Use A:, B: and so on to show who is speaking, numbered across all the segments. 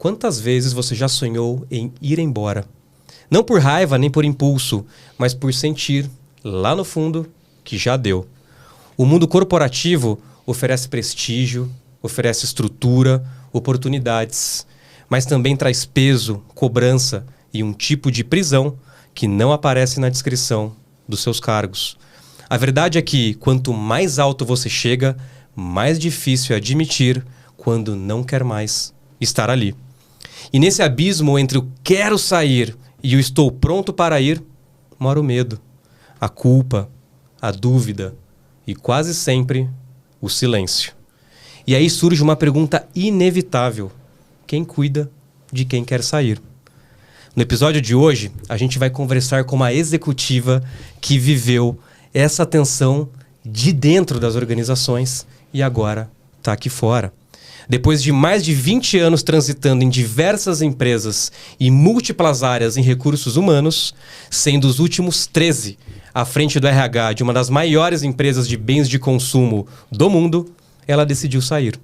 A: Quantas vezes você já sonhou em ir embora? Não por raiva nem por impulso, mas por sentir, lá no fundo, que já deu. O mundo corporativo oferece prestígio, oferece estrutura, oportunidades, mas também traz peso, cobrança e um tipo de prisão que não aparece na descrição dos seus cargos. A verdade é que, quanto mais alto você chega, mais difícil é admitir quando não quer mais estar ali. E nesse abismo entre o quero sair e o estou pronto para ir, mora o medo, a culpa, a dúvida e quase sempre o silêncio. E aí surge uma pergunta inevitável: quem cuida de quem quer sair? No episódio de hoje, a gente vai conversar com uma executiva que viveu essa tensão de dentro das organizações e agora está aqui fora. Depois de mais de 20 anos transitando em diversas empresas e múltiplas áreas em recursos humanos, sendo os últimos 13 à frente do RH de uma das maiores empresas de bens de consumo do mundo, ela decidiu sair.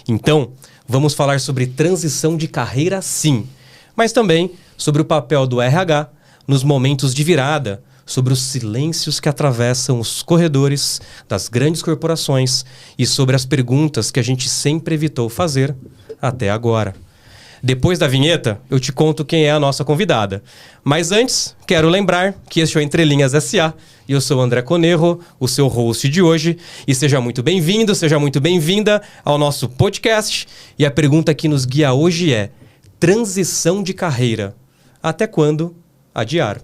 A: Então, vamos falar sobre transição de carreira, sim, mas também sobre o papel do RH nos momentos de virada, sobre os silêncios que atravessam os corredores das grandes corporações e sobre as perguntas que a gente sempre evitou fazer até agora. Depois da vinheta, eu te conto quem é a nossa convidada. Mas antes, quero lembrar que este é o Entre Linhas SA e eu sou o André Conerro, o seu host de hoje. E seja muito bem-vindo, seja muito bem-vinda ao nosso podcast. E a pergunta que nos guia hoje é: transição de carreira. Até quando adiar?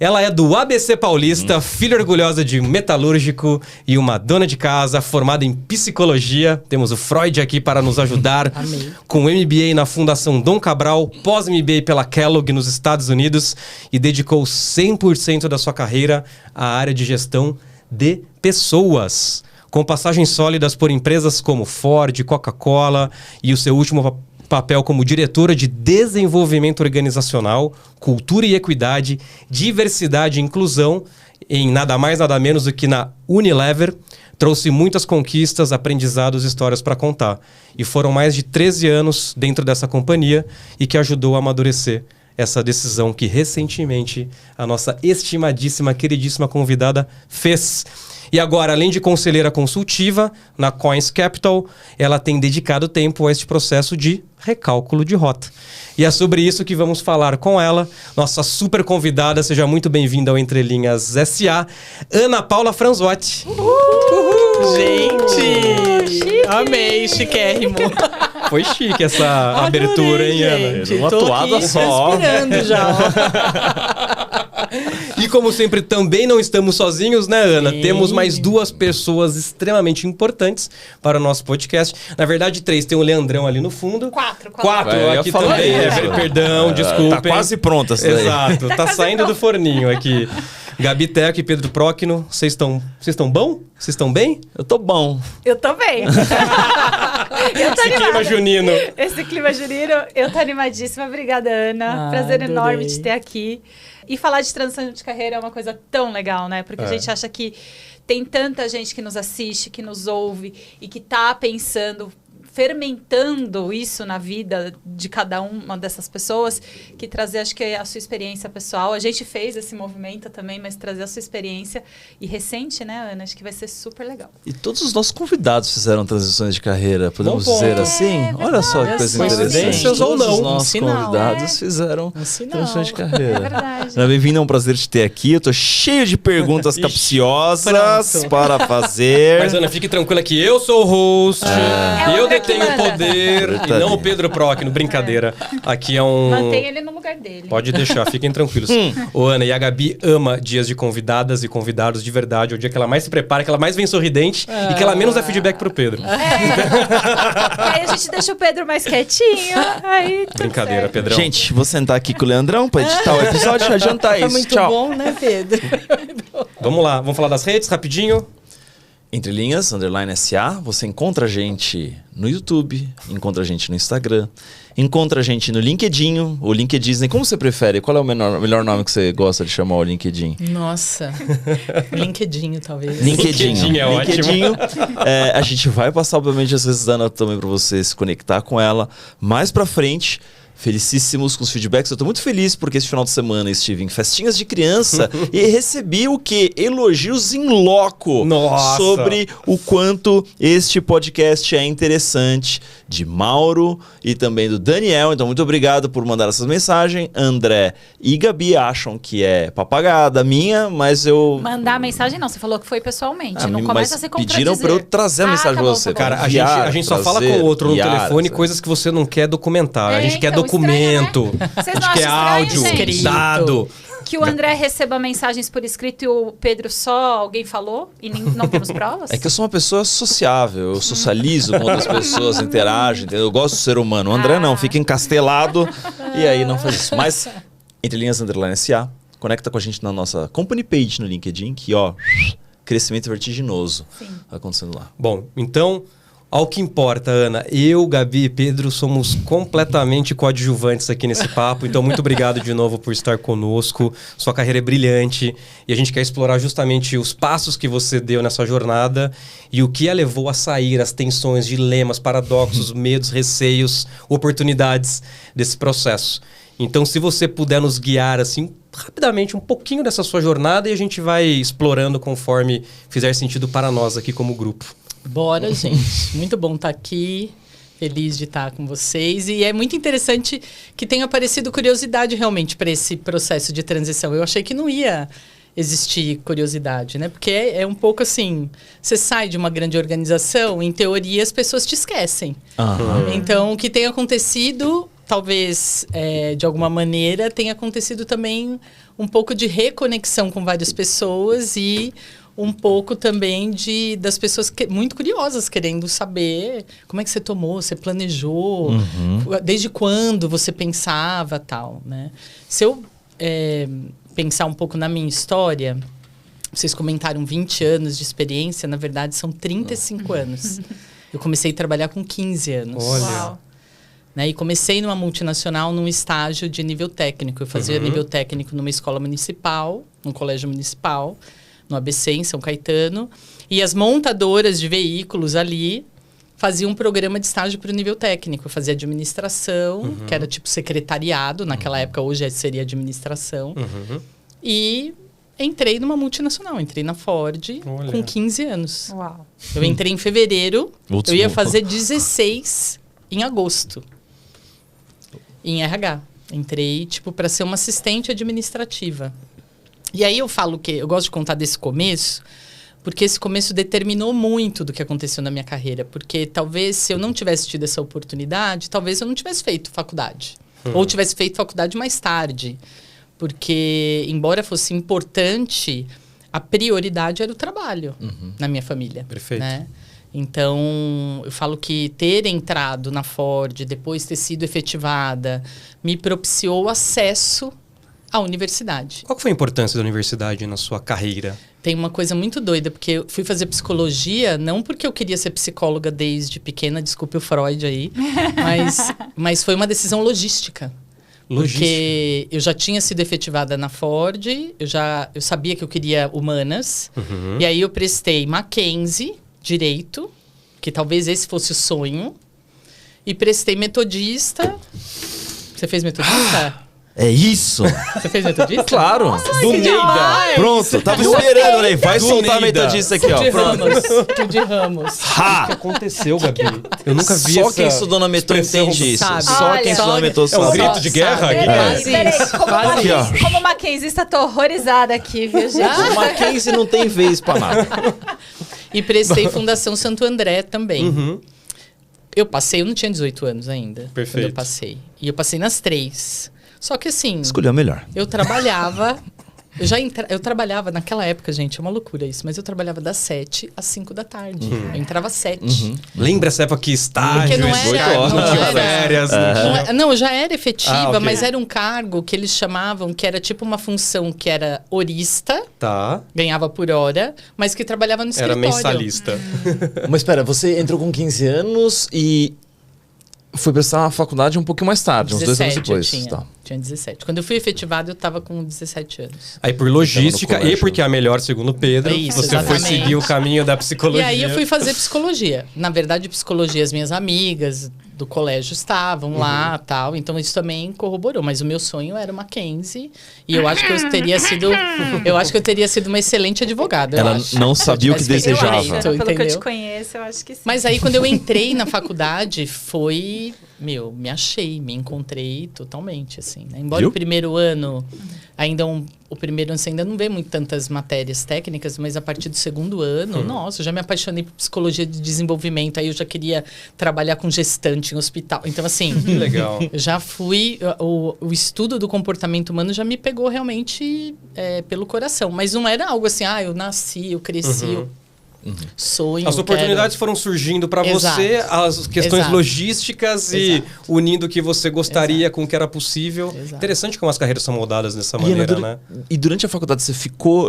A: Ela é do ABC Paulista, filha orgulhosa de metalúrgico e uma dona de casa formada em psicologia. Temos o Freud aqui para nos ajudar.
B: Amém.
A: Com MBA na Fundação Dom Cabral, pós-MBA pela Kellogg nos Estados Unidos e dedicou 100% da sua carreira à área de gestão de pessoas. Com passagens sólidas por empresas como Ford, Coca-Cola e o seu último papel como diretora de desenvolvimento organizacional, cultura e equidade, diversidade e inclusão, em nada mais, nada menos do que na Unilever, trouxe muitas conquistas, aprendizados e histórias para contar. E foram mais de 13 anos dentro dessa companhia e que ajudou a amadurecer essa decisão que recentemente a nossa estimadíssima, queridíssima convidada fez. E agora, além de conselheira consultiva na Coins Capital, ela tem dedicado tempo a este processo de recálculo de rota. E é sobre isso que vamos falar com ela, nossa super convidada. Seja muito bem-vinda ao Entre Linhas SA, Ana Paula Franzotti.
B: Uhul! Gente! Amei, chiquérrimo.
A: Foi chique essa abertura, hein, Ana?
B: Gente,
C: Uma toada só.
B: Respirando já.
A: E como sempre, também não estamos sozinhos, né, Ana?
B: Sim.
A: Temos mais duas pessoas extremamente importantes para o nosso podcast. Na verdade, 3. Tem o Leandrão ali no fundo.
B: 4.
A: 4
C: Eu ia
A: aqui
C: falar
A: também.
C: isso.
A: Perdão, desculpem.
C: Tá quase pronta essa daí.
A: Exato, tá saindo do forninho aqui. Gabi Teco e Pedro Próquino, vocês estão bom? Vocês estão bem?
C: Eu tô bom.
D: Eu tô bem. Eu tô
A: Esse clima
D: animada.
A: junino.
D: Esse clima junino, eu tô animadíssima. Obrigada, Ana. Prazer
B: adorei.
D: enorme de ter aqui. E falar de transição de carreira é uma coisa tão legal, né? Porque a gente acha que tem tanta gente que nos assiste, que nos ouve e que tá pensando, fermentando isso na vida de cada uma dessas pessoas, que trazer, acho que a sua experiência pessoal. A gente fez esse movimento também, mas trazer a sua experiência e recente, né, Ana? Acho que vai ser super legal.
C: E todos os nossos convidados fizeram transições de carreira, podemos
A: Bom ponto.
C: dizer assim? Olha só que coisa interessante.
A: Coincidências ou
C: Todos
A: não.
C: os nossos
B: Sinal.
C: convidados fizeram
B: Sinal.
C: transições de
D: É
C: carreira.
D: verdade.
C: Ana, bem-vinda, é um prazer te ter aqui. Eu tô cheio de perguntas
A: Ixi,
C: capciosas
B: pronto.
C: para fazer.
A: Mas, Ana, fique tranquila que eu sou o host,
D: É o
A: eu
D: André que
A: detenho o
D: manda.
A: poder e não o Pedro Próquino. Brincadeira. Aqui é um...
D: Mantém ele no lugar dele.
A: Pode deixar, fiquem tranquilos. Ô, Ana, e a Gabi ama dias de convidadas e convidados de verdade. É o dia que ela mais se prepara, que ela mais vem sorridente e que ela menos dá feedback pro Pedro.
D: Aí a gente deixa o Pedro mais quietinho. Aí tudo
A: Brincadeira,
D: certo.
A: Pedrão.
C: Gente, vou sentar aqui com o Leandrão para editar o episódio e adiantar
B: Tá
C: isso.
B: muito
C: Tchau.
B: bom, né, Pedro?
A: Vamos lá, vamos falar das redes rapidinho.
C: Entre linhas, _SA. Você encontra a gente no YouTube, encontra a gente no Instagram, encontra a gente no LinkedIn, o LinkedIn. Como você prefere? Qual é o melhor nome que você gosta de chamar o LinkedIn?
B: Nossa. LinkedIn, talvez.
A: LinkedIn é ótimo.
C: A gente vai passar, obviamente, as vezes da Ana também para você se conectar com ela. Mais pra frente, felicíssimos com os feedbacks. Eu tô muito feliz porque esse final de semana estive em festinhas de criança e recebi o quê? Elogios in loco.
A: Nossa.
C: Sobre o quanto este podcast é interessante, de Mauro e também do Daniel. Então, muito obrigado por mandar essas mensagens. André e Gabi acham que é papagada minha, mas eu...
D: Mandar mensagem não, você falou que foi pessoalmente. Não
C: mas
D: começa a se contradizer.
C: pediram pra eu trazer a mensagem pra você.
D: Tá bom.
A: Cara, a
C: Enviar,
A: gente só fala
C: trazer,
A: com o outro no
C: enviar,
A: telefone
C: sabe?
A: coisas que você não quer documentar. A gente quer
D: então,
A: documento.
D: estranho, né? Vocês
A: A
D: não
A: gente quer
D: acham
A: áudio,
D: estranho, gente?
A: dado.
D: Que o André receba mensagens por escrito e o Pedro só alguém falou e não temos provas?
C: É que eu sou uma pessoa sociável, eu socializo com outras pessoas, interajo, entendeu? Eu gosto do ser humano. O André não, fica encastelado e aí não faz isso. Mas, Entre Linhas Underline SA, conecta com a gente na nossa company page no LinkedIn, que ó, crescimento vertiginoso acontecendo lá.
A: Bom, então, ao que importa, Ana, eu, Gabi e Pedro somos completamente coadjuvantes aqui nesse papo, então muito obrigado de novo por estar conosco. Sua carreira é brilhante e a gente quer explorar justamente os passos que você deu nessa jornada e o que a levou a sair, as tensões, dilemas, paradoxos, medos, receios, oportunidades desse processo. Então, se você puder nos guiar assim rapidamente um pouquinho dessa sua jornada e a gente vai explorando conforme fizer sentido para nós aqui como grupo.
B: Bora, gente. Muito bom estar aqui. Feliz de estar com vocês. E é muito interessante que tenha aparecido curiosidade realmente para esse processo de transição. Eu achei que não ia existir curiosidade, né? Porque é um pouco assim, você sai de uma grande organização, em teoria as pessoas te esquecem. Então, o que tem acontecido, talvez de alguma maneira, tenha acontecido também um pouco de reconexão com várias pessoas e um pouco também das pessoas muito curiosas, querendo saber como é que você tomou, você planejou, desde quando você pensava, tal, né? Se eu pensar um pouco na minha história, vocês comentaram 20 anos de experiência, na verdade são 35 anos. Eu comecei a trabalhar com 15 anos.
A: Olha.
D: Uau.
B: Né? E comecei numa multinacional num estágio de nível técnico. Eu fazia nível técnico numa escola municipal, num colégio municipal, no ABC, em São Caetano. E as montadoras de veículos ali faziam um programa de estágio para o nível técnico. Eu fazia administração, que era tipo secretariado. Naquela época, hoje seria administração. E entrei numa multinacional. Entrei na Ford com 15 anos.
D: Uau.
B: Eu entrei em fevereiro.
C: Último.
B: Eu ia fazer 16 em agosto. Em RH. Entrei, tipo, para ser uma assistente administrativa. E aí eu falo que eu gosto de contar desse começo, porque esse começo determinou muito do que aconteceu na minha carreira. Porque talvez, se eu não tivesse tido essa oportunidade, talvez eu não tivesse feito faculdade. Ou tivesse feito faculdade mais tarde. Porque, embora fosse importante, a prioridade era o trabalho na minha família.
A: Perfeito.
B: Né? Então, eu falo que ter entrado na Ford, depois ter sido efetivada, me propiciou acesso à universidade.
A: Qual que foi a importância da universidade na sua carreira?
B: Tem uma coisa muito doida, porque eu fui fazer psicologia, não porque eu queria ser psicóloga desde pequena, desculpe o Freud aí, mas foi uma decisão logística. Porque eu já tinha sido efetivada na Ford, eu sabia que eu queria humanas, e aí eu prestei Mackenzie, Direito, que talvez esse fosse o sonho, e prestei Metodista. Você fez Metodista?
C: É isso?
B: Você fez Metodista?
C: Claro.
A: Do Neida.
C: Pronto, tava esperando, né? Vai
A: Do
C: soltar a
A: Neida.
C: metodista aqui, ó.
B: De
C: Pronto.
B: Ramos. De Ramos.
A: O que aconteceu, Gabi? Eu nunca vi
C: Só
A: essa
C: quem estudou na Metô
A: expressão.
C: entende isso.
B: Sabe.
C: Só
D: Olha,
C: quem estudou na Metô
A: É um
C: sabe.
A: grito de guerra?
B: Sabe.
A: Que
D: Peraí,
A: que é?
D: peraí.
B: Quase isso.
D: Como maquenzista, tô horrorizada aqui, viu, gente?
C: O Mackenzie não tem vez pra nada.
B: E prestei Fundação Santo André também. Eu não tinha 18 anos ainda.
A: Perfeito.
B: Quando eu passei. E eu passei nas 3. Só que assim,
C: Escolheu a melhor.
B: eu trabalhava Eu trabalhava, naquela época, gente, é uma loucura isso, mas eu trabalhava das 7 às 5 da tarde. Eu entrava às 7.
A: Lembra essa época que estágio,
B: Porque não era,
A: não tinha férias.
B: Não, eu já era efetiva,
A: ok.
B: mas era um cargo que eles chamavam, que era tipo uma função que era horista,
A: Tá,
B: ganhava por hora, mas que trabalhava no
A: era
B: escritório.
A: mensalista.
C: Mas espera, você entrou com 15 anos e foi prestar a faculdade um pouquinho mais tarde, uns 2 anos
B: 17
C: depois.
B: eu
C: Tá.
B: tinha 17. Quando eu fui efetivada, eu tava com 17 anos.
A: Aí por logística
C: colégio.
A: e porque é a melhor, segundo Pedro,
B: Isso,
A: você foi
B: exatamente.
A: seguir o caminho da psicologia.
B: E aí eu fui fazer psicologia. Na verdade, psicologia, as minhas amigas do colégio estavam lá, tal. Então isso também corroborou. Mas o meu sonho era uma Mackenzie. E eu acho que eu teria sido uma excelente advogada.
C: Ela
B: eu acho.
C: não sabia o que
B: Se eu tivesse feito
C: desejava.
B: direito,
D: Pelo que eu
B: entendeu?
D: te conheço, eu acho que sim.
B: Mas aí, quando eu entrei na faculdade, foi... me achei, me encontrei totalmente, assim, né? Embora
C: Viu?
B: o primeiro ano, o primeiro ano você ainda não vê muito tantas matérias técnicas, mas a partir do segundo ano, nossa, eu já me apaixonei por psicologia de desenvolvimento, aí eu já queria trabalhar com gestante em hospital. Então, assim,
A: Que legal.
B: eu já fui... O estudo do comportamento humano já me pegou realmente pelo coração. Mas não era algo assim, eu nasci, eu cresci, eu sonho,
A: As oportunidades foram surgindo para você, as questões
B: Exato.
A: logísticas e
B: Exato.
A: unindo o que você gostaria com o que era possível.
B: Exato.
A: Interessante como as carreiras são moldadas dessa
C: E, Ana,
A: maneira, né?
C: e durante a faculdade você ficou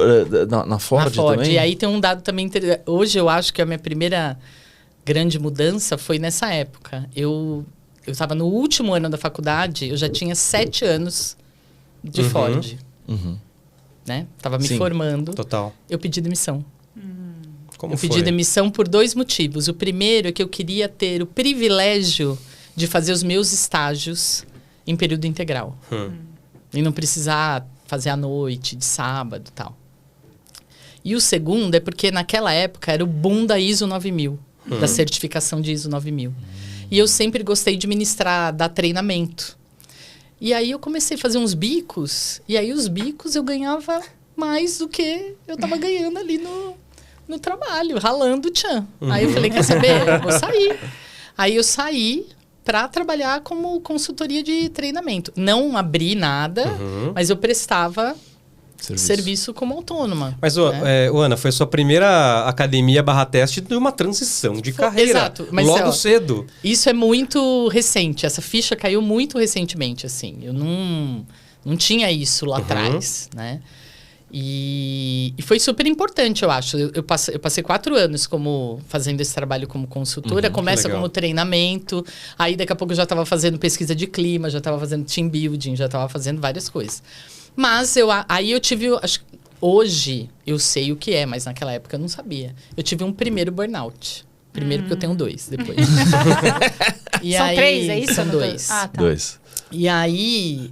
C: na Ford,
B: Na Ford.
C: também?
B: E aí tem um dado também interessante. Hoje eu acho que a minha primeira grande mudança foi nessa época. Eu estava no último ano da faculdade, eu já tinha 7 anos de Ford.
C: Uhum.
B: Né? Tava me
C: Sim.
B: formando.
A: Total.
B: Eu pedi demissão.
A: Como
B: Eu
A: foi?
B: pedi demissão por 2 motivos. O primeiro é que eu queria ter o privilégio de fazer os meus estágios em período integral. E não precisar fazer à noite, de sábado e tal. E o segundo é porque naquela época era o boom da ISO 9000, da certificação de ISO 9000. E eu sempre gostei de ministrar, dar treinamento. E aí eu comecei a fazer uns bicos, e aí os bicos eu ganhava mais do que eu estava ganhando ali no trabalho, ralando o tchan. Aí eu falei, quer saber? Eu vou sair. Aí eu saí para trabalhar como consultoria de treinamento. Não abri nada, mas eu prestava serviço como autônoma.
A: Mas,
B: né?
A: Ana, foi a sua primeira academia /teste de uma transição de carreira.
B: Exato, mas,
A: logo cedo.
B: Isso é muito recente. Essa ficha caiu muito recentemente, assim. Eu não tinha isso lá atrás, né? E foi super importante, eu acho. Eu passei 4 anos fazendo esse trabalho como consultora. Começa
A: legal.
B: como treinamento. Aí, daqui a pouco, eu já estava fazendo pesquisa de clima, já estava fazendo team building, já estava fazendo várias coisas. Mas aí eu tive... Hoje, eu sei o que é, mas naquela época eu não sabia. Eu tive um primeiro burnout. Primeiro porque eu tenho 2, depois. E
D: São
B: aí,
D: 3, é isso?
B: São 2.
D: Ah, tá.
C: 2.
B: E aí,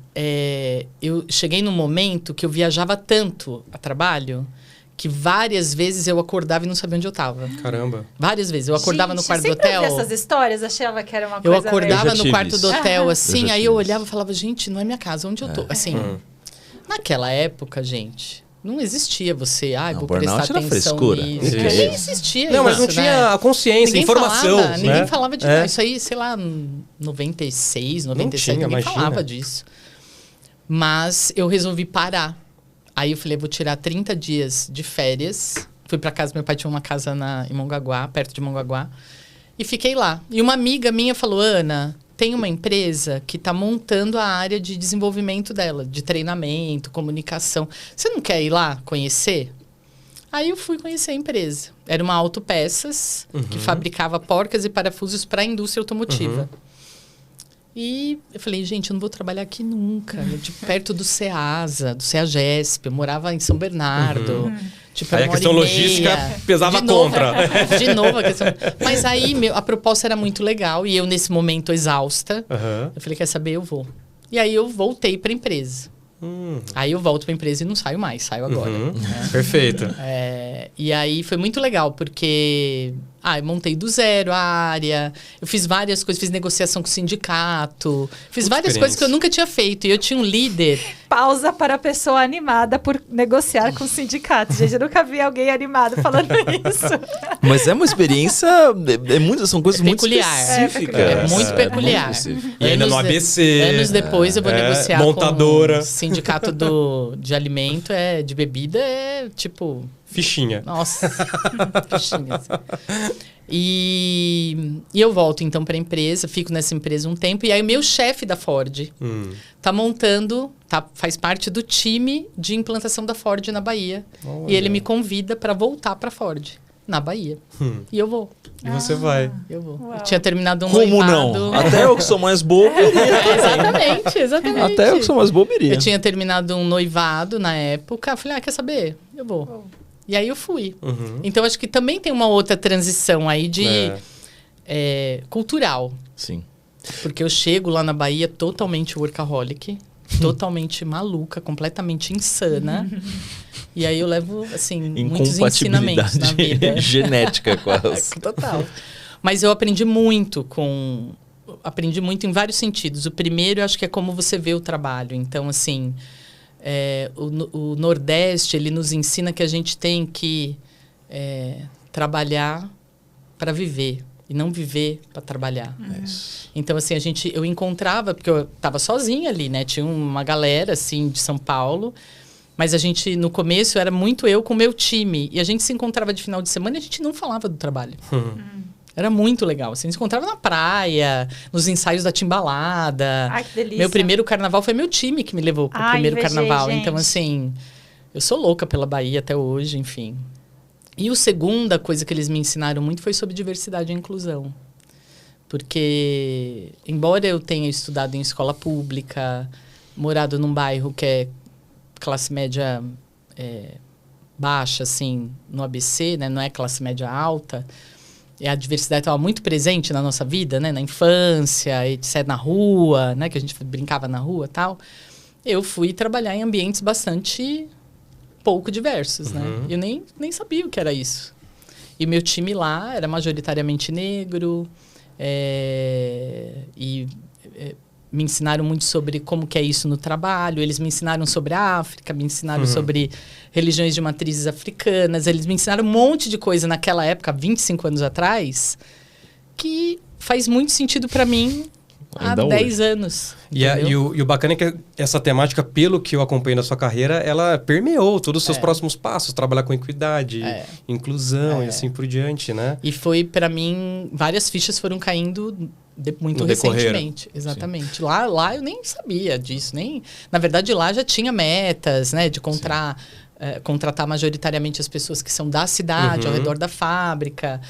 B: eu cheguei num momento que eu viajava tanto a trabalho que várias vezes eu acordava e não sabia onde eu estava.
A: Caramba.
B: Várias vezes. Eu acordava no quarto do
D: sempre
B: hotel.
D: ouvi essas histórias, achava que era uma
B: Eu
D: coisa
B: acordava
C: Eu já
B: no
C: tive
B: quarto
C: isso.
B: do hotel, assim,
C: já
B: aí
C: tive
B: eu
C: isso.
B: olhava e falava, gente, não é minha casa, onde eu tô? Assim, naquela época, gente, não existia você, vou
C: burnout
B: prestar
C: era
B: atenção
C: frescura.
B: nisso.
A: Sim.
B: Nem existia
A: Não, mas não
B: isso,
A: tinha
B: né?
A: a consciência, a informação.
B: Falava,
A: né?
B: Ninguém falava de
A: É.
B: isso aí, sei lá, 96, 97,
A: tinha,
B: ninguém
A: imagina.
B: falava disso. Mas eu resolvi parar. Aí eu falei, vou tirar 30 dias de férias. Fui pra casa, meu pai tinha uma casa em Mongaguá, perto de Mongaguá. E fiquei lá. E uma amiga minha falou, Ana, tem uma empresa que está montando a área de desenvolvimento dela, de treinamento, comunicação. Você não quer ir lá conhecer? Aí eu fui conhecer a empresa. Era uma autopeças que fabricava porcas e parafusos para a indústria automotiva. E eu falei, gente, eu não vou trabalhar aqui nunca. Eu, perto do CEASA, do CEAGESP. Eu morava em São Bernardo. Tipo,
A: Aí a
B: 1 hora
A: questão
B: e
A: logística
B: meia.
A: pesava
B: De novo,
A: contra.
B: De novo a questão. Mas aí a proposta era muito legal. E eu, nesse momento, exausta.
A: Aham.
B: Eu falei, quer saber? Eu vou. E aí eu voltei para a empresa. Aí eu volto para a empresa e não saio mais. Saio agora. Né?
A: Perfeito.
B: E aí foi muito legal, porque Eu montei do zero a área, eu fiz várias coisas, fiz negociação com o sindicato, fiz várias coisas que eu nunca tinha feito. E eu tinha um líder.
D: Pausa para a pessoa animada por negociar com o sindicato. Gente, eu nunca vi alguém animado falando isso.
C: Mas é uma experiência, são coisas muito
B: peculiar.
C: específicas.
B: É muito peculiar.
A: E ainda no ABC.
B: Anos depois eu vou negociar
A: montadora.
B: com o sindicato de alimento, de bebida, tipo...
A: Fichinha.
B: Nossa, fichinha. Assim. E eu volto então para a empresa, fico nessa empresa um tempo. E aí o meu chefe da Ford tá montando, faz parte do time de implantação da Ford na Bahia.
A: Olha.
B: E ele me convida para voltar para Ford, na Bahia. E eu vou.
A: E você vai.
B: Eu vou.
D: Uau.
B: Eu tinha terminado um
C: Como
B: noivado.
C: não? Até eu que sou mais bobo iria.
B: Exatamente.
C: Até eu que sou mais bobo iria.
B: Eu tinha terminado um noivado na época. Eu falei, quer saber? Eu vou. E aí eu fui. Então, acho que também tem uma outra transição aí de cultural.
C: Sim.
B: Porque eu chego lá na Bahia totalmente workaholic, totalmente maluca, completamente insana. E aí eu levo, assim, muitos ensinamentos na vida.
C: Genética, quase.
B: Total. Mas eu aprendi muito em vários sentidos. O primeiro, eu acho que é como você vê o trabalho. Então, assim... o Nordeste, ele nos ensina que a gente tem que trabalhar para viver e não viver para trabalhar. Então, assim, eu encontrava, porque eu estava sozinha ali, né? Tinha uma galera, assim, de São Paulo, mas no começo, era muito eu com o meu time. E a gente se encontrava de final de semana e a gente não falava do trabalho. Era muito legal. Assim, a gente se encontrava na praia, nos ensaios da Timbalada.
D: Ai, que delícia.
B: Meu primeiro carnaval foi meu time que me levou pro primeiro carnaval.
D: Gente.
B: Então, assim, eu sou louca pela Bahia até hoje, enfim. E a segunda coisa que eles me ensinaram muito foi sobre diversidade e inclusão. Porque, embora eu tenha estudado em escola pública, morado num bairro que é classe média baixa, assim, no ABC, né? Não é classe média alta... a diversidade estava muito presente na nossa vida, né? Na infância, etc., na rua, né? Que a gente brincava na rua e tal. Eu fui trabalhar em ambientes bastante pouco diversos, né? Eu nem sabia o que era isso. E meu time lá era majoritariamente negro. Me ensinaram muito sobre como que é isso no trabalho. Eles me ensinaram sobre a África, me ensinaram sobre religiões de matrizes africanas. Eles me ensinaram um monte de coisa naquela época, 25 anos atrás, que faz muito sentido para mim há 10 anos.
A: E o bacana é que essa temática, pelo que eu acompanho na sua carreira, ela permeou todos os seus próximos passos. Trabalhar com equidade, inclusão e assim por diante, né?
B: E foi, para mim, várias fichas foram caindo muito recentemente. Exatamente. Lá eu nem sabia disso. Na verdade, lá já tinha metas, né? De contratar majoritariamente as pessoas que são da cidade, ao redor da fábrica.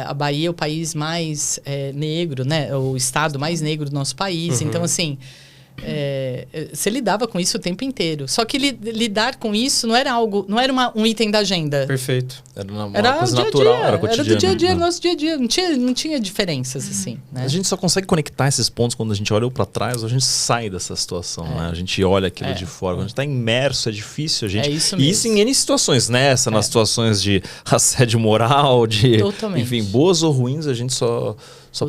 B: A Bahia é o país mais negro, né? O estado mais negro do nosso país. Então, assim, você lidava com isso o tempo inteiro. Só que lidar com isso não era um item da agenda.
A: Perfeito.
C: Era uma coisa natural, era cotidiano.
B: Era do dia a dia, nosso dia a dia. Não tinha diferenças, assim, né?
C: A gente só consegue conectar esses pontos quando a gente olha para trás, a gente sai dessa situação, né? A gente olha aquilo de fora. Quando a gente está imerso, é difícil a gente...
B: É isso mesmo.
C: E isso em N situações, nas situações de assédio moral,
B: Totalmente.
C: enfim, boas ou ruins, a gente só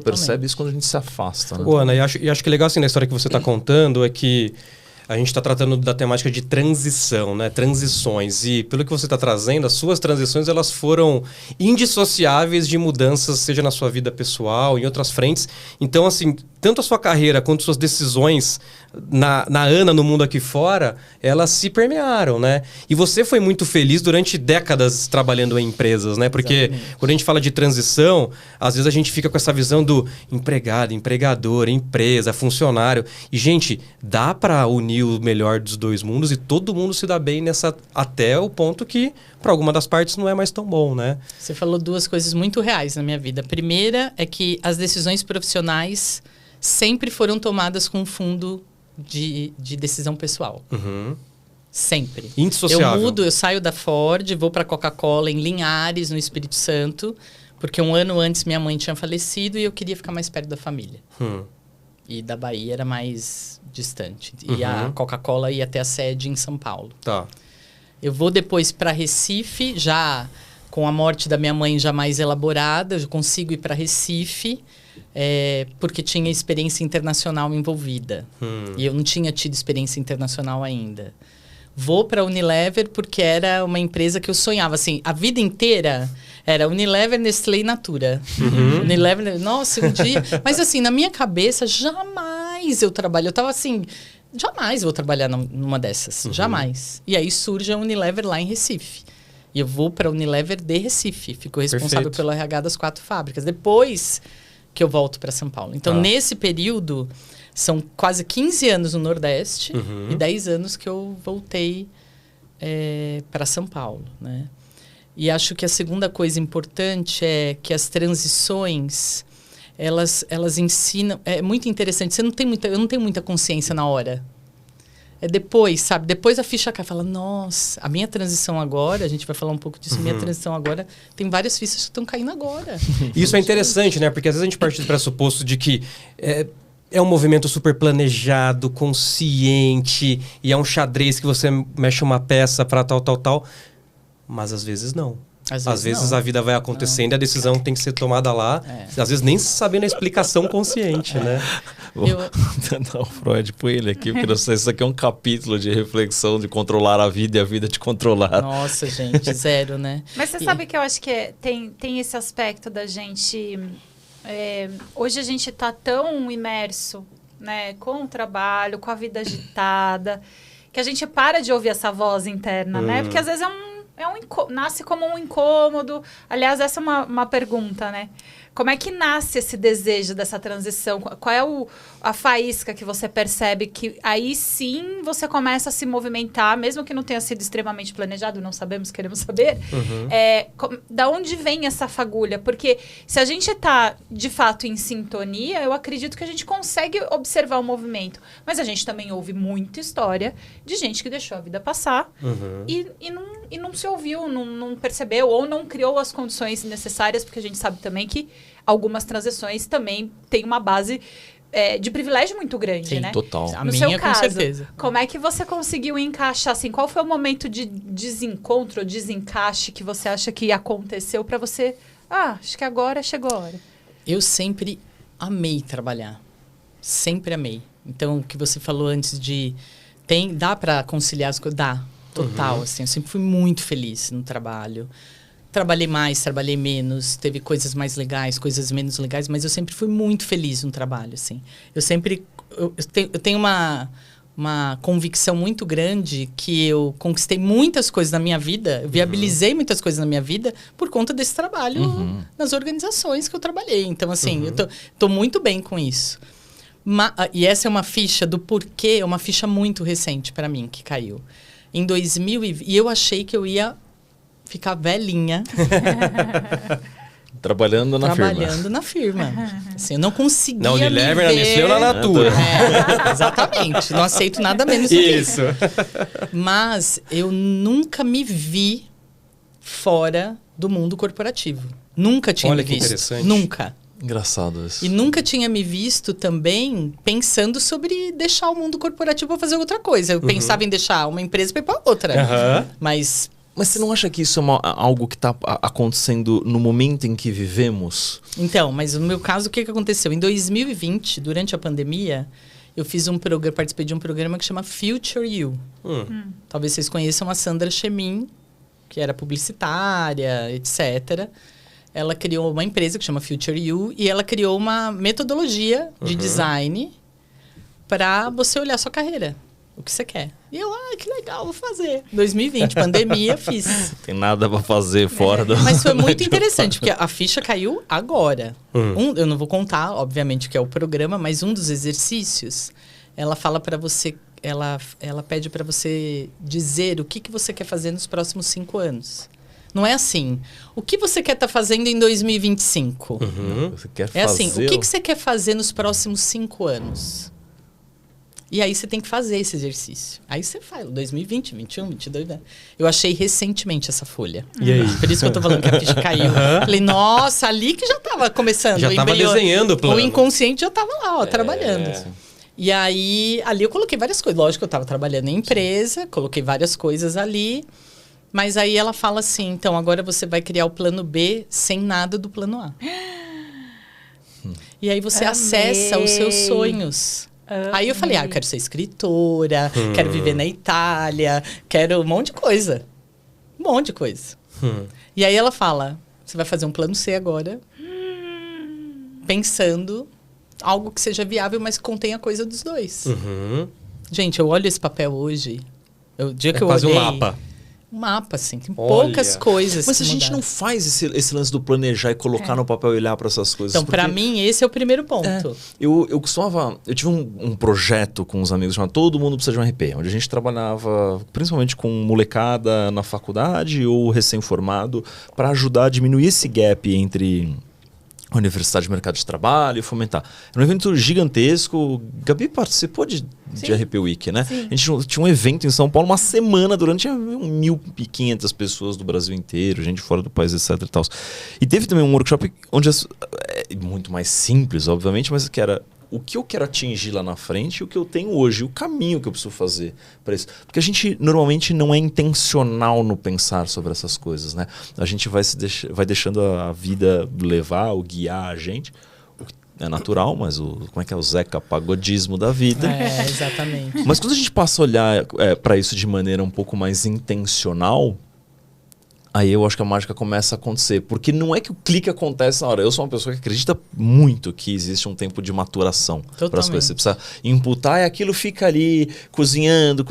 C: percebe isso quando a gente se afasta. Né?
A: Ana, e acho que legal assim na história que você está contando é que a gente está tratando da temática de transição, né? Transições. E pelo que você está trazendo, as suas transições elas foram indissociáveis de mudanças, seja na sua vida pessoal, em outras frentes. Então, assim, tanto a sua carreira quanto suas decisões na Ana, no mundo aqui fora, elas se permearam, né? E você foi muito feliz durante décadas trabalhando em empresas, né? Porque quando a gente fala de transição, às vezes a gente fica com essa visão do empregado, empregador, empresa, funcionário. E, gente, dá para unir o melhor dos dois mundos e todo mundo se dá bem nessa até o ponto que, para alguma das partes, não é mais tão bom, né?
B: Você falou duas coisas muito reais na minha vida. A primeira é que as decisões profissionais sempre foram tomadas com fundo de decisão pessoal. Sempre.
A: Indissociável.
B: Eu saio da Ford, vou para a Coca-Cola em Linhares, no Espírito Santo, porque um ano antes minha mãe tinha falecido e eu queria ficar mais perto da família. E da Bahia era mais distante. E a Coca-Cola ia ter a sede em São Paulo.
A: Tá.
B: Eu vou depois para Recife, já Com a morte da minha mãe já mais elaborada, eu consigo ir para Recife, porque tinha experiência internacional envolvida. E eu não tinha tido experiência internacional ainda. Vou para a Unilever porque era uma empresa que eu sonhava. Assim, a vida inteira era Unilever, Nestlé e Natura. Unilever, nossa, um dia... Mas assim, na minha cabeça, jamais eu trabalho. Eu estava assim, jamais vou trabalhar numa dessas. Jamais. E aí surge a Unilever lá em Recife. E eu vou para a Unilever de Recife. Fico responsável pelo RH das 4 fábricas. Depois que eu volto para São Paulo. Então, nesse período... São quase 15 anos no Nordeste e 10 anos que eu voltei para São Paulo, né? E acho que a segunda coisa importante é que as transições, elas ensinam... É muito interessante. Eu não tenho muita consciência na hora. É depois, sabe? Depois a ficha cai e fala, nossa, a minha transição agora, a gente vai falar um pouco disso, minha transição agora, tem várias fichas que estão caindo agora.
A: Isso é interessante, né? Porque às vezes a gente parte do pressuposto de que... É um movimento super planejado, consciente, e é um xadrez que você mexe uma peça para tal. Mas às vezes não. Às vezes a vida vai acontecendo e a decisão tem que ser tomada lá. Às vezes nem sabendo a explicação consciente, né?
C: Vou tentar o Freud por ele aqui, porque não sei se isso aqui é um capítulo de reflexão de controlar a vida e a vida te controlar.
B: Nossa, gente, zero, né?
D: Mas você sabe que eu acho que tem esse aspecto da gente... hoje a gente está tão imerso, né, com o trabalho, com a vida agitada, que a gente para de ouvir essa voz interna, né? Porque às vezes nasce como um incômodo. Aliás, essa é uma pergunta, né? Como é que nasce esse desejo dessa transição? Qual é a faísca que você percebe que aí sim você começa a se movimentar, mesmo que não tenha sido extremamente planejado, não sabemos, queremos saber. Da onde vem essa fagulha? Porque se a gente está, de fato, em sintonia, eu acredito que a gente consegue observar o movimento. Mas a gente também ouve muita história de gente que deixou a vida passar e não se ouviu, não percebeu ou não criou as condições necessárias, porque a gente sabe também que algumas transições também têm uma base de privilégio muito grande,
B: sim,
D: né?
C: Total.
B: A
D: No
B: minha,
D: seu caso,
B: com certeza.
D: como é que você conseguiu encaixar, assim, qual foi o momento de desencontro, desencaixe que você acha que aconteceu para você? Acho que agora chegou a hora.
B: Eu sempre amei trabalhar. Sempre amei. Então, o que você falou antes de... Dá para conciliar as coisas? Dá. Total, assim. Eu sempre fui muito feliz no trabalho. Trabalhei mais, trabalhei menos. Teve coisas mais legais, coisas menos legais. Mas eu sempre fui muito feliz no trabalho, assim. Eu sempre... Eu tenho uma convicção muito grande que eu conquistei muitas coisas na minha vida. Eu viabilizei muitas coisas na minha vida por conta desse trabalho nas organizações que eu trabalhei. Então, assim, eu tô muito bem com isso. E essa é uma ficha do porquê, é uma ficha muito recente para mim, que caiu. Em 2020, e eu achei que eu ia ficar velhinha.
C: Trabalhando na
B: firma. Assim, eu não conseguia
A: na Unilever,
B: me ver...
A: na Nestlé ou na Natura.
B: Exatamente. Não aceito nada menos do que isso. Mas eu nunca me vi fora do mundo corporativo. Nunca tinha me visto.
A: Olha que interessante.
B: Nunca.
C: Engraçado isso.
B: E nunca tinha me visto também pensando sobre deixar o mundo corporativo para fazer outra coisa. Eu pensava em deixar uma empresa para ir para outra. Mas
C: você não acha que isso é algo que está acontecendo no momento em que vivemos?
B: Então, mas no meu caso, o que aconteceu? Em 2020, durante a pandemia, eu participei de um programa que chama Future You. Talvez vocês conheçam a Sandra Chemin, que era publicitária, etc. Ela criou uma empresa que chama Future You e ela criou uma metodologia de design para você olhar sua carreira, o que você quer. E eu, que legal, vou fazer. 2020, pandemia, fiz.
C: Tem nada para fazer fora do...
B: Mas foi muito interessante, porque a ficha caiu agora. Eu não vou contar, obviamente, o que é o programa, mas um dos exercícios, ela fala para você, ela pede para você dizer o que você quer fazer nos próximos 5 anos. Não é assim. O que você quer estar fazendo em 2025?
C: Você quer fazer...
B: assim, o que você quer fazer nos próximos 5 anos? E aí você tem que fazer esse exercício. Aí você faz, 2020, 21, 22... Né? Eu achei recentemente essa folha.
A: E aí?
B: Por isso que eu tô falando que a ficha caiu. Falei, nossa, ali que já estava começando.
A: Já estava desenhando o plano.
B: O inconsciente já estava lá, trabalhando. E aí, ali eu coloquei várias coisas. Lógico que eu estava trabalhando em empresa, coloquei várias coisas ali. Mas aí ela fala assim, então agora você vai criar o plano B sem nada do plano A. E aí você acessa os seus sonhos. Aí eu falei, eu quero ser escritora, quero viver na Itália, quero um monte de coisa. Um monte de coisa. E aí ela fala, você vai fazer um plano C agora, pensando algo que seja viável, mas que contenha coisa dos dois. Gente, eu olho esse papel hoje, o dia que eu
A: quase
B: olhei...
A: um mapa.
B: Um mapa, assim, tem
A: Olha.
B: poucas coisas.
C: Mas
B: que
C: a gente
B: mudaram.
C: não faz esse lance do planejar e colocar no papel e olhar para essas coisas.
B: Então, pra mim, esse é o primeiro ponto.
C: Eu costumava... Eu tive um projeto com uns amigos chamado Todo Mundo Precisa de um RP, onde a gente trabalhava principalmente com molecada na faculdade ou recém-formado para ajudar a diminuir esse gap entre a universidade e o mercado de trabalho e fomentar. Era um evento gigantesco. Gabi participou de RP Week, né?
D: Sim.
C: A gente tinha um evento em São Paulo, uma semana, durante 1.500 pessoas do Brasil inteiro, gente fora do país, etc. E tal. E teve também um workshop onde muito mais simples, obviamente, mas que era o que eu quero atingir lá na frente e o que eu tenho hoje, o caminho que eu preciso fazer para isso. Porque a gente normalmente não é intencional no pensar sobre essas coisas, né? A gente vai deixando a vida levar, ou guiar a gente. É natural, mas como é que é o Zeca Pagodismo da vida.
B: É, exatamente.
C: Mas quando a gente passa a olhar para isso de maneira um pouco mais intencional, aí eu acho que a mágica começa a acontecer. Porque não é que o clique acontece na hora. Eu sou uma pessoa que acredita muito que existe um tempo de maturação para as coisas. Você precisa imputar e aquilo fica ali cozinhando,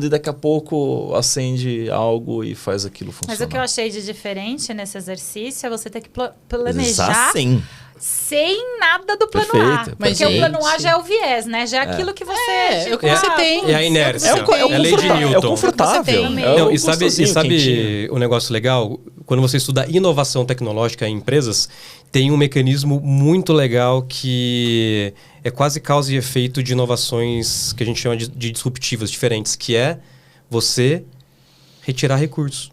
C: e daqui a pouco acende algo e faz aquilo funcionar.
D: Mas o que eu achei de diferente nesse exercício é você ter que planejar
C: Sim.
D: sem nada do plano
C: Perfeito,
D: A.
B: mas
D: Porque o plano A
B: gente-
D: já é o viés, né? Já é aquilo que você...
B: É o que você tem.
A: É a inércia.
B: É o
A: É a lei de Newton.
C: É o confortável.
B: Você tem.
C: É
A: Não,
C: o
A: e sabe
C: gostosinho, quentinho.
A: o negócio legal? Quando você estuda inovação tecnológica em empresas, tem um mecanismo muito legal que é quase causa e efeito de inovações que a gente chama de disruptivas diferentes, que é você retirar recursos.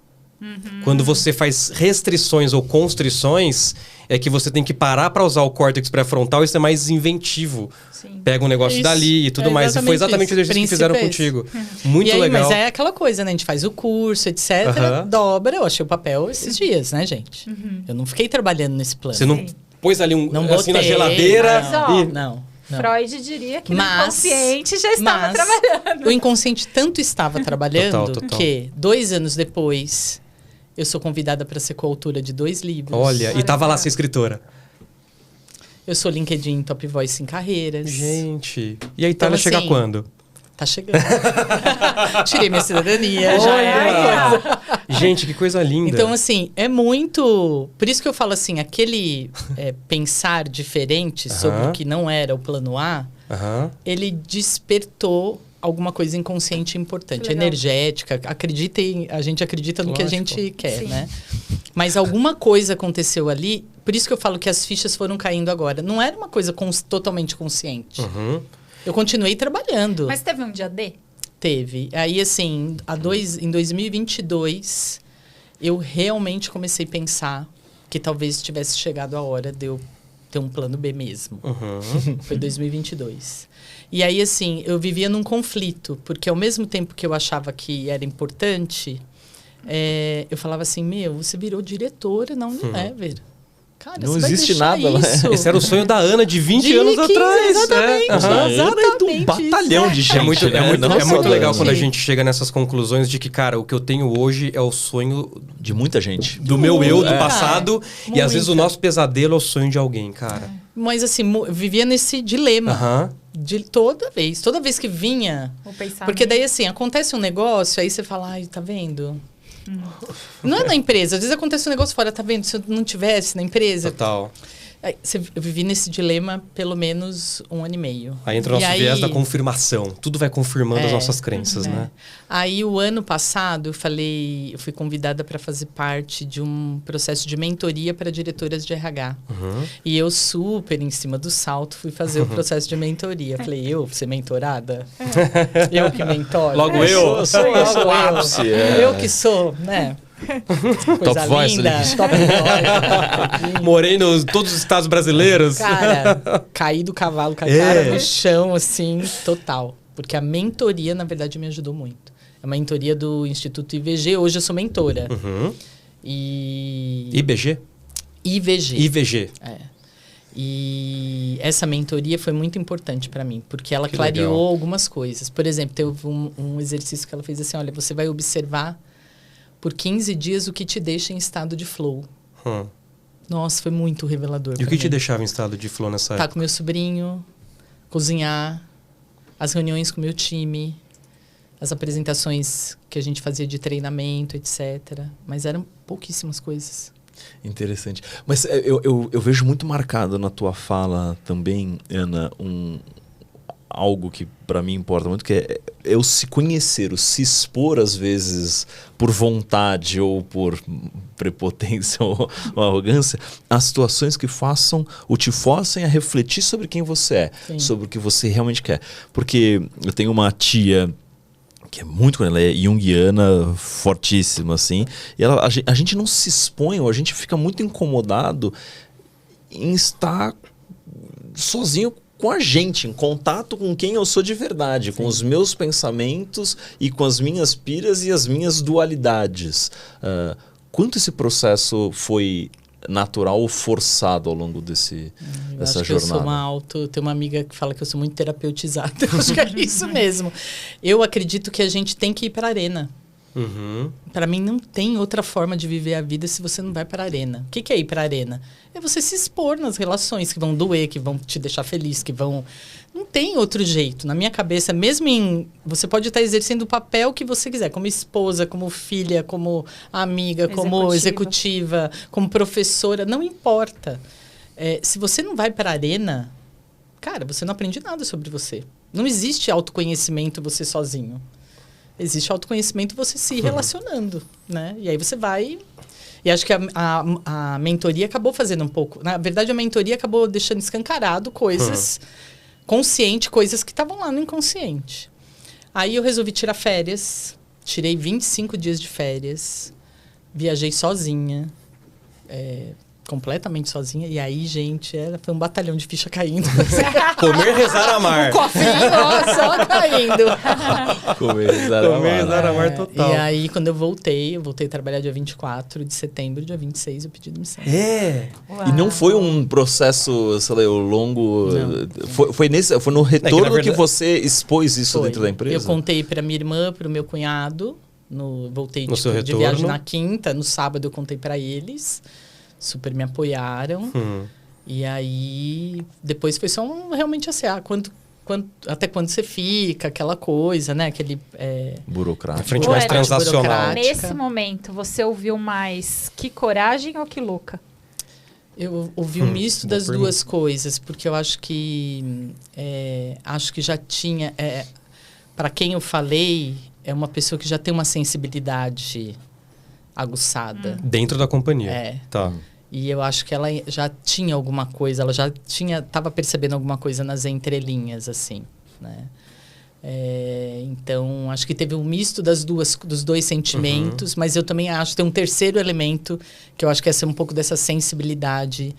A: Quando você faz restrições ou constrições, é que você tem que parar para usar o córtex pré-frontal e ser mais inventivo.
D: Sim.
A: Pega um negócio
B: Isso.
A: dali e tudo
B: É
A: mais. E foi
B: exatamente
A: exatamente o exercício que fizeram
B: Princípio
A: contigo. Muito
B: e aí,
A: legal.
B: Mas é aquela coisa, né? A gente faz o curso, etc. dobra. Eu achei o papel esses dias, né, gente? Eu não fiquei trabalhando nesse plano.
A: Você não
D: Sim.
A: pôs ali
B: Não
A: assim na
B: botei,
A: geladeira.
D: Mas, ó,
A: e...
B: Não.
D: Freud diria que
B: Mas-
D: no inconsciente já estava trabalhando.
B: O inconsciente tanto estava trabalhando
A: Total.
B: que 2 anos depois eu sou convidada para ser coautora de 2 livros.
A: Olha, e tava lá ser escritora.
B: Eu sou LinkedIn Top Voice em carreiras.
A: Gente. E a Itália
B: Então,
A: chega
B: assim,
A: quando?
B: Tá chegando. Tirei minha cidadania, já é.
A: Gente, que coisa linda.
B: Então, assim, é muito... Por isso que eu falo assim, aquele pensar diferente sobre o que não era o plano A,
A: Aham.
B: ele despertou alguma coisa inconsciente importante,
D: Que legal.
B: energética. A gente acredita no que a
A: Lógico.
B: gente quer,
D: Sim.
B: né? Mas alguma coisa aconteceu ali, por isso que eu falo que as fichas foram caindo agora. Não era uma coisa totalmente consciente.
A: Uhum.
B: Eu continuei trabalhando.
D: Mas teve um dia D?
B: Teve. Aí, assim, em 2022, eu realmente comecei a pensar que talvez tivesse chegado a hora de eu ter um plano B mesmo.
A: Uhum.
B: Foi 2022. E aí, assim, eu vivia num conflito, porque ao mesmo tempo que eu achava que era importante, eu falava assim, você virou diretora na Unilever. Cara,
C: Não
B: você vai
C: existe
B: deixar
C: nada, né?
B: isso?
A: Esse era o sonho da Ana de 20
B: De
A: anos
B: 15,
A: atrás.
B: exatamente.
A: Aham.
B: Exatamente
C: Um batalhão de gente,
A: É muito,
C: né? Não
A: é
C: só
A: muito
C: da
A: legal
C: Ana.
A: quando a gente chega nessas conclusões de que, cara, o que eu tenho hoje é o sonho
C: De muita gente.
A: do meu eu, do
B: Muita.
A: passado. E às vezes o
B: Muita.
A: nosso pesadelo é o sonho de alguém, cara.
B: Mas assim, eu vivia nesse dilema.
A: Aham.
B: De toda vez que vinha.
D: O pensamento.
B: Porque daí, assim, acontece um negócio, aí você fala, ai, tá vendo? Não é na empresa, às vezes acontece um negócio fora, tá vendo? Se eu não tivesse na empresa.
A: Total.
B: Aí, eu vivi nesse dilema pelo menos 1 ano e meio.
A: Aí entra o
B: E
A: nosso
B: aí-
A: viés da confirmação. Tudo vai confirmando as nossas crenças, né?
B: Aí, o ano passado, eu fui convidada para fazer parte de um processo de mentoria para diretoras de RH.
A: Uhum.
B: E eu, super em cima do salto, fui fazer o processo de mentoria. Falei, eu vou ser mentorada? Eu que mentoro?
A: Logo eu?
B: Sou eu,
C: Sou o ápice,
B: Eu que sou, né? Coisa
C: Top voice,
B: linda.
C: né?
B: Top voice.
A: Morei nos todos os estados brasileiros.
B: Cara, caí do cavalo com a cara no chão, assim, total. Porque a mentoria, na verdade, me ajudou muito. É uma mentoria do Instituto IVG. Hoje eu sou mentora.
A: Uhum.
B: E...
A: IBG?
B: IVG.
A: IVG.
B: É. E essa mentoria foi muito importante para mim, porque ela
A: Que
B: clareou
A: legal.
B: algumas coisas. Por exemplo, teve um exercício que ela fez assim, olha, você vai observar por 15 dias o que te deixa em estado de flow. Nossa, foi muito revelador.
A: E o
B: pra
A: que te
B: mim.
A: deixava em estado de flow nessa
B: Tá
A: época?
B: com meu sobrinho, cozinhar, as reuniões com o meu time, as apresentações que a gente fazia de treinamento, etc. Mas eram pouquíssimas coisas.
C: Interessante. Mas eu vejo muito marcado na tua fala também, Ana, algo que para mim importa muito, que é o se conhecer, o se expor às vezes por vontade ou por prepotência ou arrogância, a situações que façam ou te forcem a refletir sobre quem você é,
B: Sim.
C: sobre o que você realmente quer. Porque eu tenho uma tia que é muito, ela é junguiana, fortíssima, assim, e a gente não se expõe, ou a gente fica muito incomodado em estar sozinho com a gente, em contato com quem eu sou de verdade, com os meus pensamentos e com as minhas piras e as minhas dualidades. Quanto esse processo foi natural ou forçado ao longo dessa
B: acho que
C: jornada?
B: Tem uma amiga que fala que eu sou muito terapeutizada. Eu acho que é isso mesmo. Eu acredito que a gente tem que ir para a arena.
A: Uhum.
B: Para mim, não tem outra forma de viver a vida se você não vai para a arena. O que é ir para a arena? É você se expor nas relações que vão doer, que vão te deixar feliz, que vão... Não tem outro jeito. Na minha cabeça, você pode estar exercendo o papel que você quiser, como esposa, como filha, como amiga, como executiva, como professora, não importa. Se você não vai para a arena, cara, você não aprende nada sobre você. Não existe autoconhecimento você sozinho. Existe autoconhecimento você se relacionando, né? E aí você vai... E acho que a mentoria acabou fazendo um pouco... Na verdade, a mentoria acabou deixando escancarado coisas conscientes, coisas que estavam lá no inconsciente. Aí eu resolvi tirar férias. Tirei 25 dias de férias. Viajei sozinha. Completamente sozinha. E aí, gente, foi um batalhão de ficha caindo.
A: Comer, rezar, amar.
B: O cofrinho, ó, só caindo.
C: Comer, rezar,
A: amar total.
B: E aí, quando eu voltei a trabalhar dia 24 de setembro, dia 26 eu pedi demissão.
C: E não foi um processo, sei lá, longo...
B: Não.
C: Foi no retorno
A: verdade...
C: que você expôs isso dentro da empresa?
B: Eu contei para minha irmã, para o meu cunhado. Voltei
A: no seu
B: de viagem na quinta. No sábado eu contei para eles. Super me apoiaram. E aí, depois foi só realmente assim, até quando você fica, aquela coisa, né? Aquele...
C: burocrático.
A: A frente mais transacional.
D: Nesse momento, você ouviu mais que coragem ou que louca?
B: Eu ouvi um misto das duas coisas, porque eu acho que... acho que já tinha... para quem eu falei, é uma pessoa que já tem uma sensibilidade aguçada.
A: Dentro da companhia. Tá.
B: E eu acho que ela já tinha alguma coisa, ela já estava percebendo alguma coisa nas entrelinhas, assim, né? Então, acho que teve um misto dos dois sentimentos, mas eu também acho que tem um terceiro elemento, que eu acho que é ser um pouco dessa sensibilidade.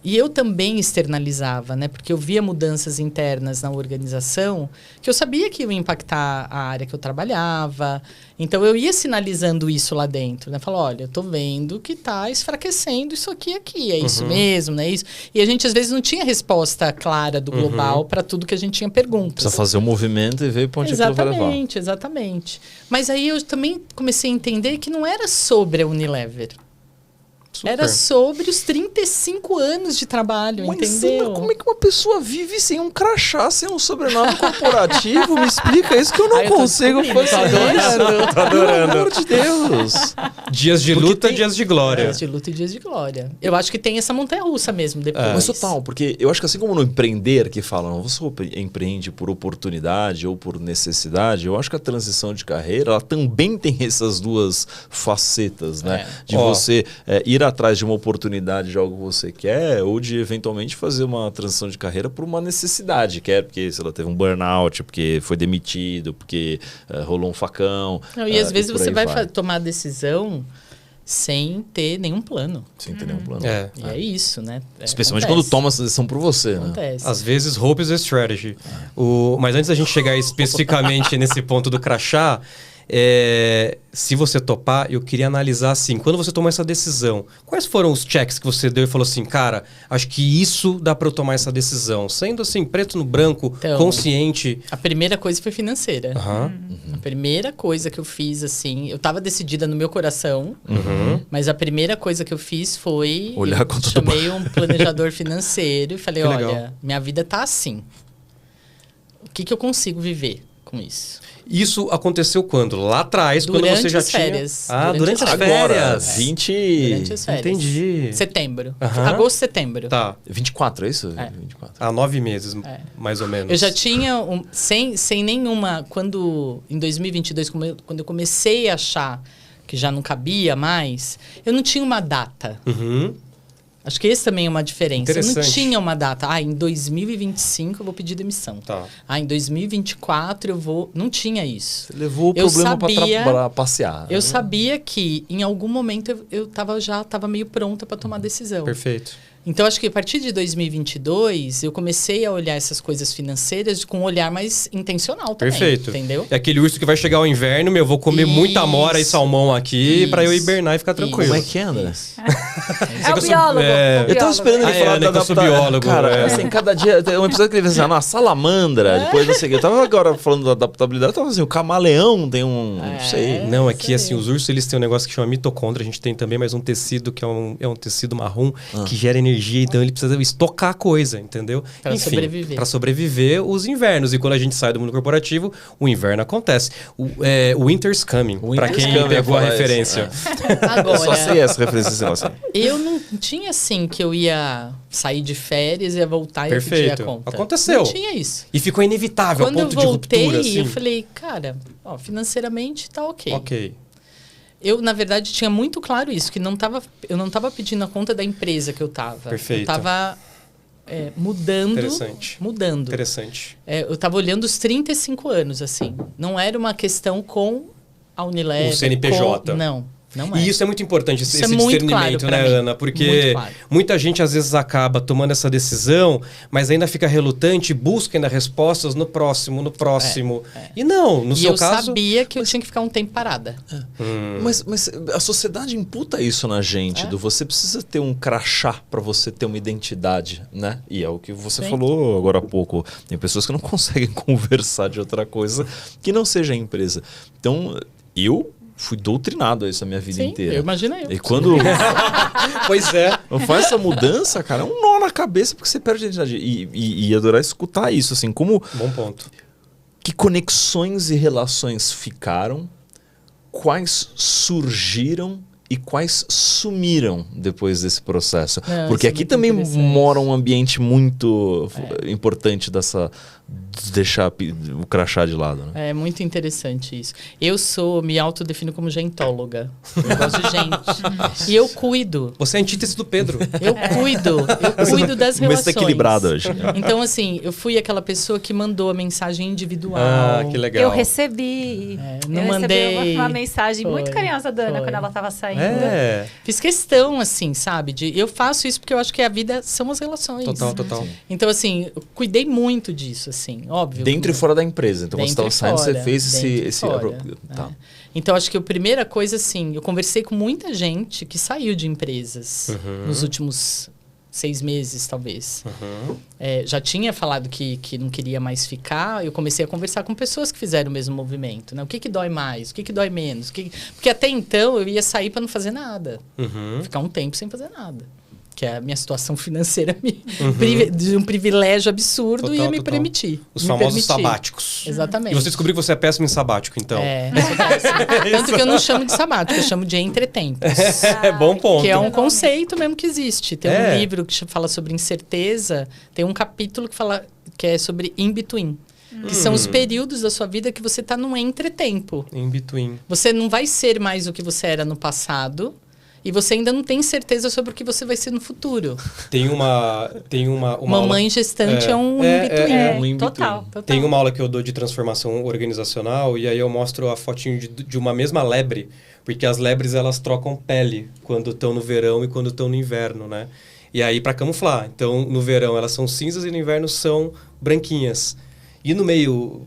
B: E eu também externalizava, né? Porque eu via mudanças internas na organização que eu sabia que iam impactar a área que eu trabalhava. Então, eu ia sinalizando isso lá dentro, né? Falar, olha, eu tô vendo que tá enfraquecendo isso aqui. É isso mesmo, né? Isso. E a gente, às vezes, não tinha resposta clara do global para tudo que a gente tinha perguntas.
C: Precisa fazer um movimento e ver para onde aquilo vai levar.
B: Exatamente. Mas aí eu também comecei a entender que não era sobre a Unilever.
A: Super.
B: Era sobre os 35 anos de trabalho, entendeu?
C: Como é que uma pessoa vive sem um crachá, sem um sobrenome corporativo? Me explica isso que eu não consigo fazer isso.
A: Tô adorando.
C: Pelo amor de Deus.
A: Dias de luta, dias de glória.
B: Dias de luta e dias de glória. Eu acho que tem essa montanha-russa mesmo depois.
C: Mas total, porque eu acho que assim como no empreender, que falam, você empreende por oportunidade ou por necessidade, eu acho que a transição de carreira, ela também tem essas duas facetas, né? De você ir atrás de uma oportunidade de algo que você quer ou de eventualmente fazer uma transição de carreira por uma necessidade, porque sei lá, teve um burnout, porque foi demitido, porque rolou um facão.
B: Não, e às vezes você vai tomar a decisão sem ter nenhum plano.
C: Sem ter nenhum plano.
A: É.
B: E é isso, né?
C: Especialmente
B: Acontece.
C: quando toma essa decisão por você, né?
B: Acontece.
A: Às vezes, hope is a strategy. Mas antes da gente chegar especificamente nesse ponto do crachá, se você topar, eu queria analisar assim, quando você tomou essa decisão, quais foram os checks que você deu e falou assim, cara, acho que isso dá pra eu tomar essa decisão? Sendo assim, preto no branco,
B: Então,
A: consciente.
B: A primeira coisa foi financeira.
A: Aham.
B: A primeira coisa que eu fiz, assim, eu tava decidida no meu coração, mas a primeira coisa que eu fiz foi...
C: Olhar
B: eu
C: quanto
B: chamei um planejador financeiro e falei,
A: Que
B: olha,
A: legal.
B: minha vida tá assim. O que eu consigo viver com isso?
A: Isso aconteceu quando? Lá atrás, quando
B: Durante
A: você já
B: as
A: tinha...
B: férias.
A: Ah, durante as
C: Agora,
A: férias.
C: 20...
B: Durante as férias.
A: Entendi.
B: Setembro.
A: Aham.
B: Agosto, setembro.
A: Tá.
C: 24, é isso?
B: É.
C: 24.
A: Há 9 meses, mais ou menos.
B: Eu já tinha, sem nenhuma... Em 2022, quando eu comecei a achar que já não cabia mais, eu não tinha uma data.
A: Uhum.
B: Acho que esse também é uma diferença. Eu não
A: Interessante.
B: tinha uma data. Em 2025 eu vou pedir demissão.
A: Tá.
B: Em 2024 eu vou... Não tinha isso.
C: Você levou o
B: Eu
C: problema
B: sabia-
C: pra passear.
B: Eu sabia que em algum momento eu já estava meio pronta para tomar decisão.
A: Perfeito.
B: Então, acho que a partir de 2022, eu comecei a olhar essas coisas financeiras com um olhar mais intencional também.
A: Perfeito.
B: Entendeu?
A: É aquele urso que vai chegar ao inverno, eu vou comer muita amora e
B: Isso.
A: salmão aqui pra eu
B: Isso.
A: hibernar e ficar tranquilo.
C: Como é que é, André?
D: É o biólogo.
C: Eu tava esperando ele
A: Ah,
C: falar
A: né, que eu sou biólogo,
C: Cara, assim, cada dia... Tem um episódio que ele diz assim, salamandra, depois não sei o que. Eu tava agora falando da adaptabilidade, eu tava assim, o camaleão tem um... Não sei.
A: Não, é
B: isso
A: que
B: aí.
A: assim, os ursos eles têm um negócio que chama mitocôndria, a gente tem também mais um tecido que é um tecido marrom que gera energia, então ele precisa estocar a coisa, entendeu?
B: Pra sobreviver.
A: Para sobreviver os invernos. E quando a gente sai do mundo corporativo, o inverno acontece. O winter's coming, pra
C: Winter's
A: quem
C: coming,
A: pegou a
C: eu ia falar
A: referência.
C: Eu só sei
B: Agora,
C: essa referência. Assim.
B: eu não tinha assim que eu ia sair de férias, ia voltar e ia pedir
A: Perfeito.
B: a conta.
A: Aconteceu.
B: Não tinha isso.
A: E ficou inevitável,
B: Quando
A: a
B: eu
A: ponto de
B: voltei,
A: ruptura, assim.
B: eu falei, cara, financeiramente tá ok.
A: Ok.
B: Eu, na verdade, tinha muito claro isso, que eu não tava pedindo a conta da empresa que eu tava.
A: Perfeito.
B: Eu tava mudando.
A: Interessante.
B: Mudando.
A: Interessante.
B: Eu tava olhando os 35 anos, assim. Não era uma questão com a Unilever.
A: O CNPJ.
B: Não é.
A: E isso é muito importante, esse
B: Isso é muito
A: discernimento,
B: claro pra
A: né,
B: mim.
A: Ana? Porque
B: Muito claro.
A: muita gente às vezes acaba tomando essa decisão, mas ainda fica relutante, busca ainda respostas no próximo. E não, no
B: E
A: seu
B: eu
A: caso...
B: sabia que eu tinha que ficar um tempo parada.
C: Mas a sociedade imputa isso na gente, você precisa ter um crachá para você ter uma identidade, né? E é o que você
B: Sim.
C: falou agora há pouco. Tem pessoas que não conseguem conversar de outra coisa que não seja a empresa. Então, eu fui doutrinado a isso a minha vida
B: Sim,
C: inteira.
B: eu imagino eu.
C: E quando
A: Pois é.
C: faz essa mudança, cara, é um nó na cabeça porque você perde a identidade. E adorar escutar isso, assim, como...
A: Bom ponto.
C: Que conexões e relações ficaram, quais surgiram e quais sumiram depois desse processo.
B: Não,
C: Porque
B: isso é
C: aqui
B: muito
C: também
B: interessante.
C: mora um ambiente muito importante de deixar o crachá de lado. Né?
B: É muito interessante isso. Eu me autodefino como gentóloga. Eu gosto de gente. E eu cuido.
A: Você é a antítese do Pedro.
B: Eu cuido das
C: Mas
B: relações.
C: tá equilibrado hoje.
B: Então, assim, eu fui aquela pessoa que mandou a mensagem individual.
A: Ah, que legal.
D: Eu recebi.
B: não
D: eu
B: mandei.
D: recebi uma mensagem muito
B: Foi,
D: carinhosa da Ana
B: foi.
D: quando ela estava saindo.
A: É,
B: Fiz questão, assim, sabe? Eu faço isso porque eu acho que a vida são as relações.
A: total.
B: Então, assim, eu cuidei muito disso, assim, óbvio.
C: Dentro e fora da empresa. Então, quando você
B: Dentro
C: estava
B: e
C: saindo,
B: fora,
C: você fez
B: dentro e
C: esse...
B: fora,
C: Tá.
B: Então, acho que a primeira coisa, assim, eu conversei com muita gente que saiu de empresas nos últimos 6 meses, talvez. Já tinha falado que não queria mais ficar, eu comecei a conversar com pessoas que fizeram o mesmo movimento, né? O que dói mais? O que dói menos? Porque até então eu ia sair para não fazer nada. Ficar um tempo sem fazer nada. Que a minha situação financeira de um privilégio absurdo
A: Total,
B: ia me
A: total.
B: permitir.
A: Os
B: me
A: famosos
B: permitir.
A: sabáticos.
B: Exatamente.
A: E você descobriu que você é péssimo em sabático, então.
B: Tanto que eu não chamo de sabático, eu chamo de entretempos.
A: É bom ponto.
B: Que é um conceito mesmo que existe. Tem
A: É.
B: um livro que fala sobre incerteza, tem um capítulo que é sobre in-between. Que são os períodos da sua vida que você está num entretempo.
A: In between.
B: Você não vai ser mais o que você era no passado E você ainda não tem certeza sobre o que você vai ser no futuro.
A: Tem uma
B: Mamãe
A: aula,
B: gestante é um in-between.
C: um in-between.
D: Total.
A: Tem uma aula que eu dou de transformação organizacional e aí eu mostro a fotinho de uma mesma lebre, porque as lebres elas trocam pele quando estão no verão e quando estão no inverno, né? E aí para camuflar. Então no verão elas são cinzas e no inverno são branquinhas. E no meio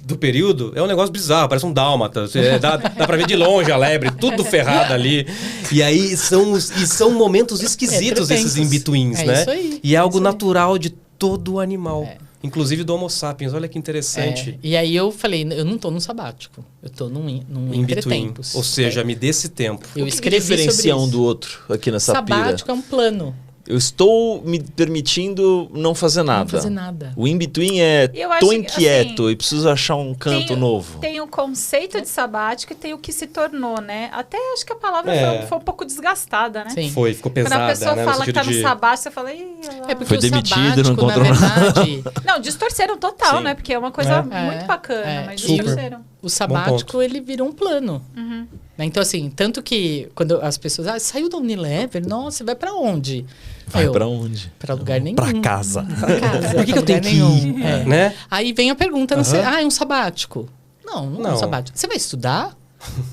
A: do período, é um negócio bizarro, parece um dálmata. Dá pra ver de longe a lebre, tudo ferrado ali. E aí são momentos esquisitos esses in-betweens, né?
B: Isso aí.
A: E é algo natural de todo animal. Inclusive do Homo sapiens. Olha que interessante.
B: E aí eu falei, eu não tô num sabático. Eu tô num
A: In-between.
B: entretempos.
A: Ou seja, me dê esse tempo.
B: Eu
C: O que
B: escrevi
C: diferencia
B: sobre
C: um
B: isso.
C: do outro aqui nessa pira?
B: Sabático é um plano.
C: Eu estou me permitindo não fazer nada.
B: Não fazer nada.
C: O in-between é
D: Eu acho
C: tô
D: que,
C: inquieto
D: assim,
C: e preciso achar um canto novo.
D: Tem o conceito de sabático e tem o que se tornou, né? Até acho que a palavra foi um pouco desgastada, né?
B: Sim.
A: Ficou pesada,
D: Quando a pessoa
A: né?
D: fala que tá no
A: sentido de...
D: sabático, você fala... Ih,
B: É porque
C: Foi
B: o
C: demitido,
B: sabático,
C: não encontrou
B: na verdade...
D: Não, distorceram total,
A: Sim.
D: né? Porque é uma coisa
B: É.
D: muito bacana,
B: É.
D: mas
A: Super.
D: distorceram.
B: O sabático, ele virou um plano.
D: Uhum.
B: Né? Então, assim, tanto que quando as pessoas... saiu da Unilever? Nossa, você vai pra onde?
C: Vai
B: Eu,
C: pra onde?
B: Pra lugar nenhum.
C: Pra casa.
B: Pra casa.
A: Por que
B: pra
A: eu tenho
B: lugar
A: que ir?
B: nenhum. É.
A: Né?
B: Aí vem a pergunta, é um sabático? Não é
A: Não.
B: um sabático. Você vai estudar?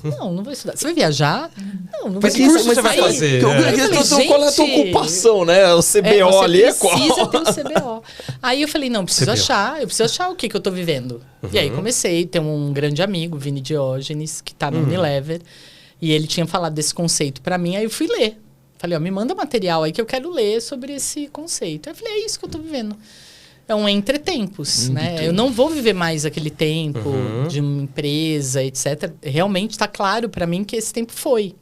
B: Não vai estudar. Você vai viajar? Não vai
A: Mas que
B: viajar.
A: curso você vai fazer?
C: Eu
A: É.
C: falei,
B: falei,
C: qual é a tua
B: gente,
C: ocupação, né? O CBO
B: você
C: ali é qual?
B: precisa ter o CBO. Aí eu falei, não, preciso
A: CBO.
B: achar. Eu preciso achar o que eu tô vivendo. E aí comecei. Tem um grande amigo, Vini Diógenes, que tá no Unilever. E ele tinha falado desse conceito pra mim. Aí eu fui ler. Falei, me manda material aí que eu quero ler sobre esse conceito. Aí eu falei, é isso que eu tô vivendo. É um entretempos, né? Eu não vou viver mais aquele tempo de uma empresa, etc. Realmente está claro para mim que esse tempo foi.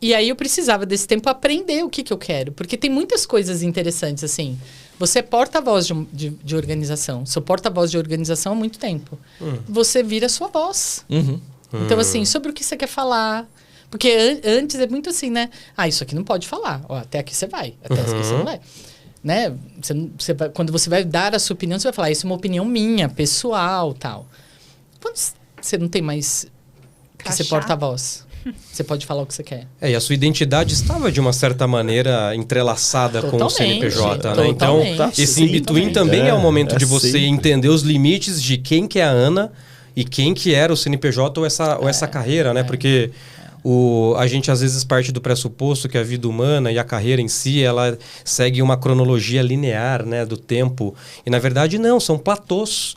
B: E aí eu precisava desse tempo aprender o que eu quero. Porque tem muitas coisas interessantes, assim. Você é porta-voz de organização. Sou porta-voz de organização há muito tempo. Você vira a sua voz. Então, assim, sobre o que você quer falar... Porque antes é muito assim, né? Isso aqui não pode falar. Ó, até aqui você vai. Até aqui você não vai. Né? Quando você vai dar a sua opinião, você vai falar, isso é uma opinião minha, pessoal, tal. Quando você não tem mais que ser porta-voz, você pode falar o que você quer.
A: E a sua identidade estava, de uma certa maneira, entrelaçada com o CNPJ, né? Então, esse in-between também é o momento de você
C: sempre
A: entender os limites de quem que é a Ana e quem que era o CNPJ ou essa carreira, né? Porque... a gente às vezes parte do pressuposto que a vida humana e a carreira em si, ela segue uma cronologia linear, né, do tempo. E na verdade não, são platôs.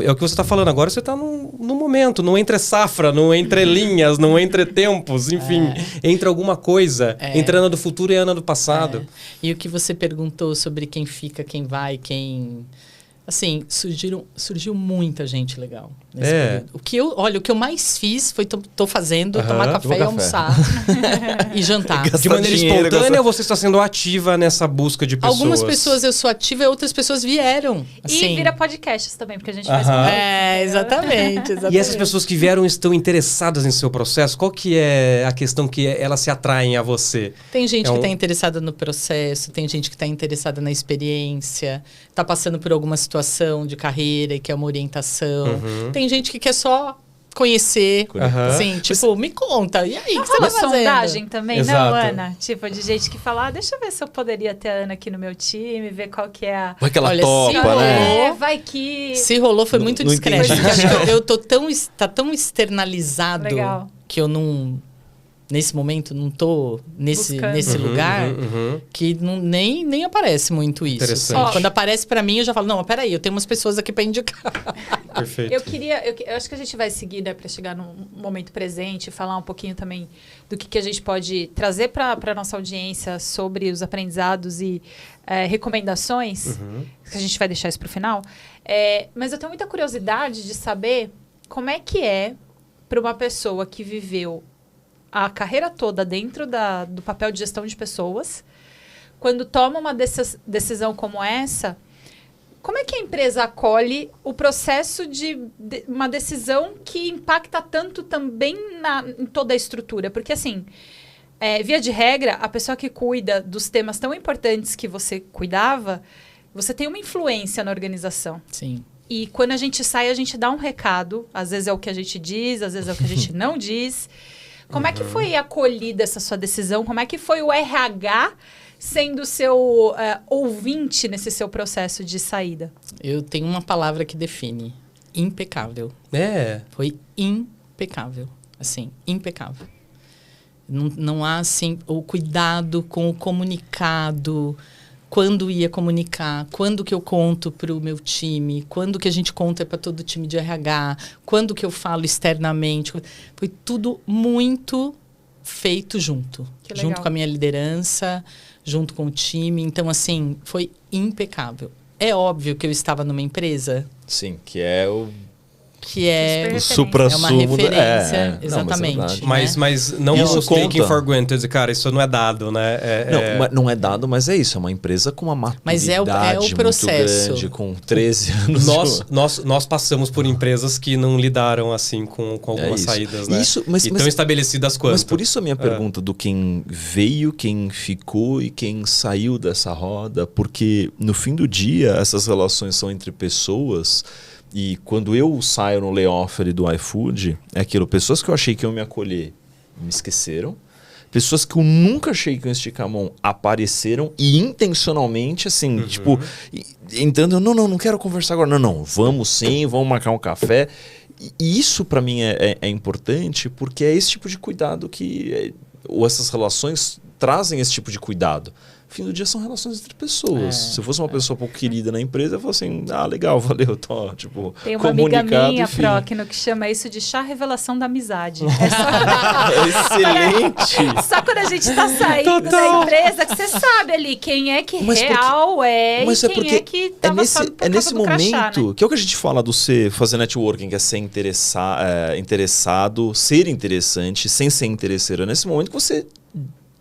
A: É o que você está falando agora, você está no momento, não entre safra, não entre linhas, não entre tempos, enfim, entre alguma coisa, entre a Ana do futuro e a Ana do passado.
B: E o que você perguntou sobre quem fica, quem vai, quem... Assim, surgiu muita gente legal nesse período. O que eu mais fiz foi tô fazendo, tomar café e almoçar e jantar.
A: De maneira espontânea ou você está sendo ativa nessa busca de pessoas?
B: Algumas pessoas eu sou ativa e outras pessoas vieram. Assim.
D: E vira podcasts também, porque a gente faz
B: exatamente.
A: E essas pessoas que vieram estão interessadas em seu processo? Qual que é a questão que elas se atraem a você?
B: Tem gente que está interessada no processo, tem gente que está interessada na experiência, está passando por alguma situação de carreira e quer uma orientação. Tem gente que quer só conhecer, assim, tipo, me conta, e aí, o que você tá fazendo?
D: Sondagem também,
A: Exato.
D: não, Ana? Tipo, de gente que fala, deixa eu ver se eu poderia ter a Ana aqui no meu time, ver qual que é a...
C: Vai que ela
B: Olha,
C: topa, né?
D: vai que...
B: Se rolou, foi muito
C: Não
B: discreto.
C: entendi.
B: Porque acho que eu tô tá tão externalizado
D: Legal.
B: que eu não... Nesse momento, não tô nesse lugar que nem aparece muito isso.
A: Interessante.
B: Assim. Quando aparece pra mim, eu já falo, não, peraí, eu tenho umas pessoas aqui pra indicar.
A: Perfeito.
D: Eu acho que a gente vai seguir, né, para chegar num momento presente, falar um pouquinho também do que a gente pode trazer para a nossa audiência sobre os aprendizados e recomendações, que a gente vai deixar isso para o final. Mas eu tenho muita curiosidade de saber como é que é para uma pessoa que viveu a carreira toda dentro do papel de gestão de pessoas, quando toma uma decisão como essa, como é que a empresa acolhe o processo de uma decisão que impacta tanto também em toda a estrutura? Porque, assim, via de regra, a pessoa que cuida dos temas tão importantes que você cuidava, você tem uma influência na organização.
B: Sim.
D: E quando a gente sai, a gente dá um recado. Às vezes é o que a gente diz, às vezes é o que a gente não diz. Como é que foi acolhida essa sua decisão? Como é que foi o RH sendo seu ouvinte nesse seu processo de saída?
B: Eu tenho uma palavra que define: impecável. Foi impecável. Assim, impecável. Não há, assim, o cuidado com o comunicado, quando ia comunicar, quando que eu conto para o meu time, quando que a gente conta para todo o time de RH, quando que eu falo externamente. Foi tudo muito feito junto. Junto com a minha liderança, junto com o time. Então, assim, foi impecável. É óbvio que eu estava numa empresa...
C: Sim, que é o
B: É
C: supra-sumo.
B: uma referência, exatamente.
A: Mas não
C: isso
A: taking
C: conta.
A: for granted, cara, isso não é dado, né?
C: Não é dado, mas é isso. É uma empresa com uma maturidade
B: Mas é o processo.
C: muito grande, com 13 anos.
A: Nós passamos por empresas que não lidaram assim com algumas
C: isso.
A: saídas, né?
C: Mas
A: tão estabelecidas quanto.
C: Mas por isso a minha pergunta do quem veio, quem ficou e quem saiu dessa roda, porque no fim do dia essas relações são entre pessoas. E quando eu saio no layoff ali do iFood, é aquilo, pessoas que eu achei que iam me acolher me esqueceram, pessoas que eu nunca achei que iam esticar a mão apareceram e intencionalmente, assim, tipo, entrando, não quero conversar agora, não, vamos sim, vamos marcar um café. E isso para mim é importante porque é esse tipo de cuidado ou essas relações trazem esse tipo de cuidado. No fim do dia são relações entre pessoas. Se eu fosse uma pessoa pouco querida na empresa, eu falo assim, legal, valeu, tô, tipo,
D: tem uma amiga minha, Próquino, que chama isso de chá revelação da amizade.
C: Excelente!
D: Só quando a gente tá saindo da empresa que você sabe ali quem é que real é e quem é que tava só por causa do crachá, né?
C: Que é o que a gente fala do fazer networking, que é ser interessado, ser interessante, sem ser interesseiro. É nesse momento que você